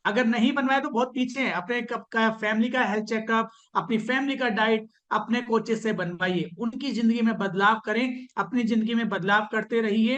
अगर नहीं बनवाया तो बहुत पीछे है। अपने फैमिली का हेल्थ चेकअप, अपनी फैमिली का डाइट अपने कोचेस से बनवाइए। उनकी जिंदगी में बदलाव करें, अपनी जिंदगी में बदलाव करते रहिए।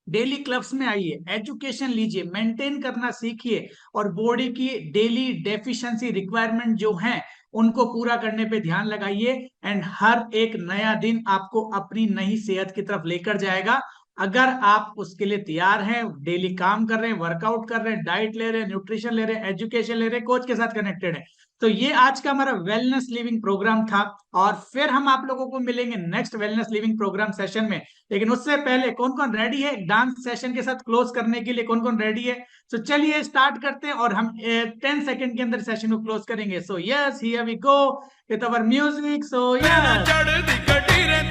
डेली क्लब्स में आइए, एजुकेशन लीजिए, मेंटेन करना सीखिए, और बॉडी की डेली डेफिशिएंसी रिक्वायरमेंट जो है उनको पूरा करने पे ध्यान लगाइए। एंड हर एक नया दिन आपको अपनी नई सेहत की तरफ लेकर जाएगा। अगर आप उसके लिए तैयार हैं, डेली काम कर रहे हैं, वर्कआउट कर रहे हैं, डाइट ले रहे हैं, न्यूट्रिशन ले रहे हैं, एजुकेशन ले रहे हैं, कोच के साथ कनेक्टेड है, तो ये आज का हमारा वेलनेस लिविंग प्रोग्राम था। और फिर हम आप लोगों को मिलेंगे next wellness living program session में। लेकिन उससे पहले कौन कौन रेडी है डांस सेशन के साथ क्लोज करने के लिए? कौन कौन रेडी है? तो चलिए स्टार्ट करते हैं, और हम 10 सेकंड के अंदर सेशन को क्लोज करेंगे। So yes, here we go with our music. So yes,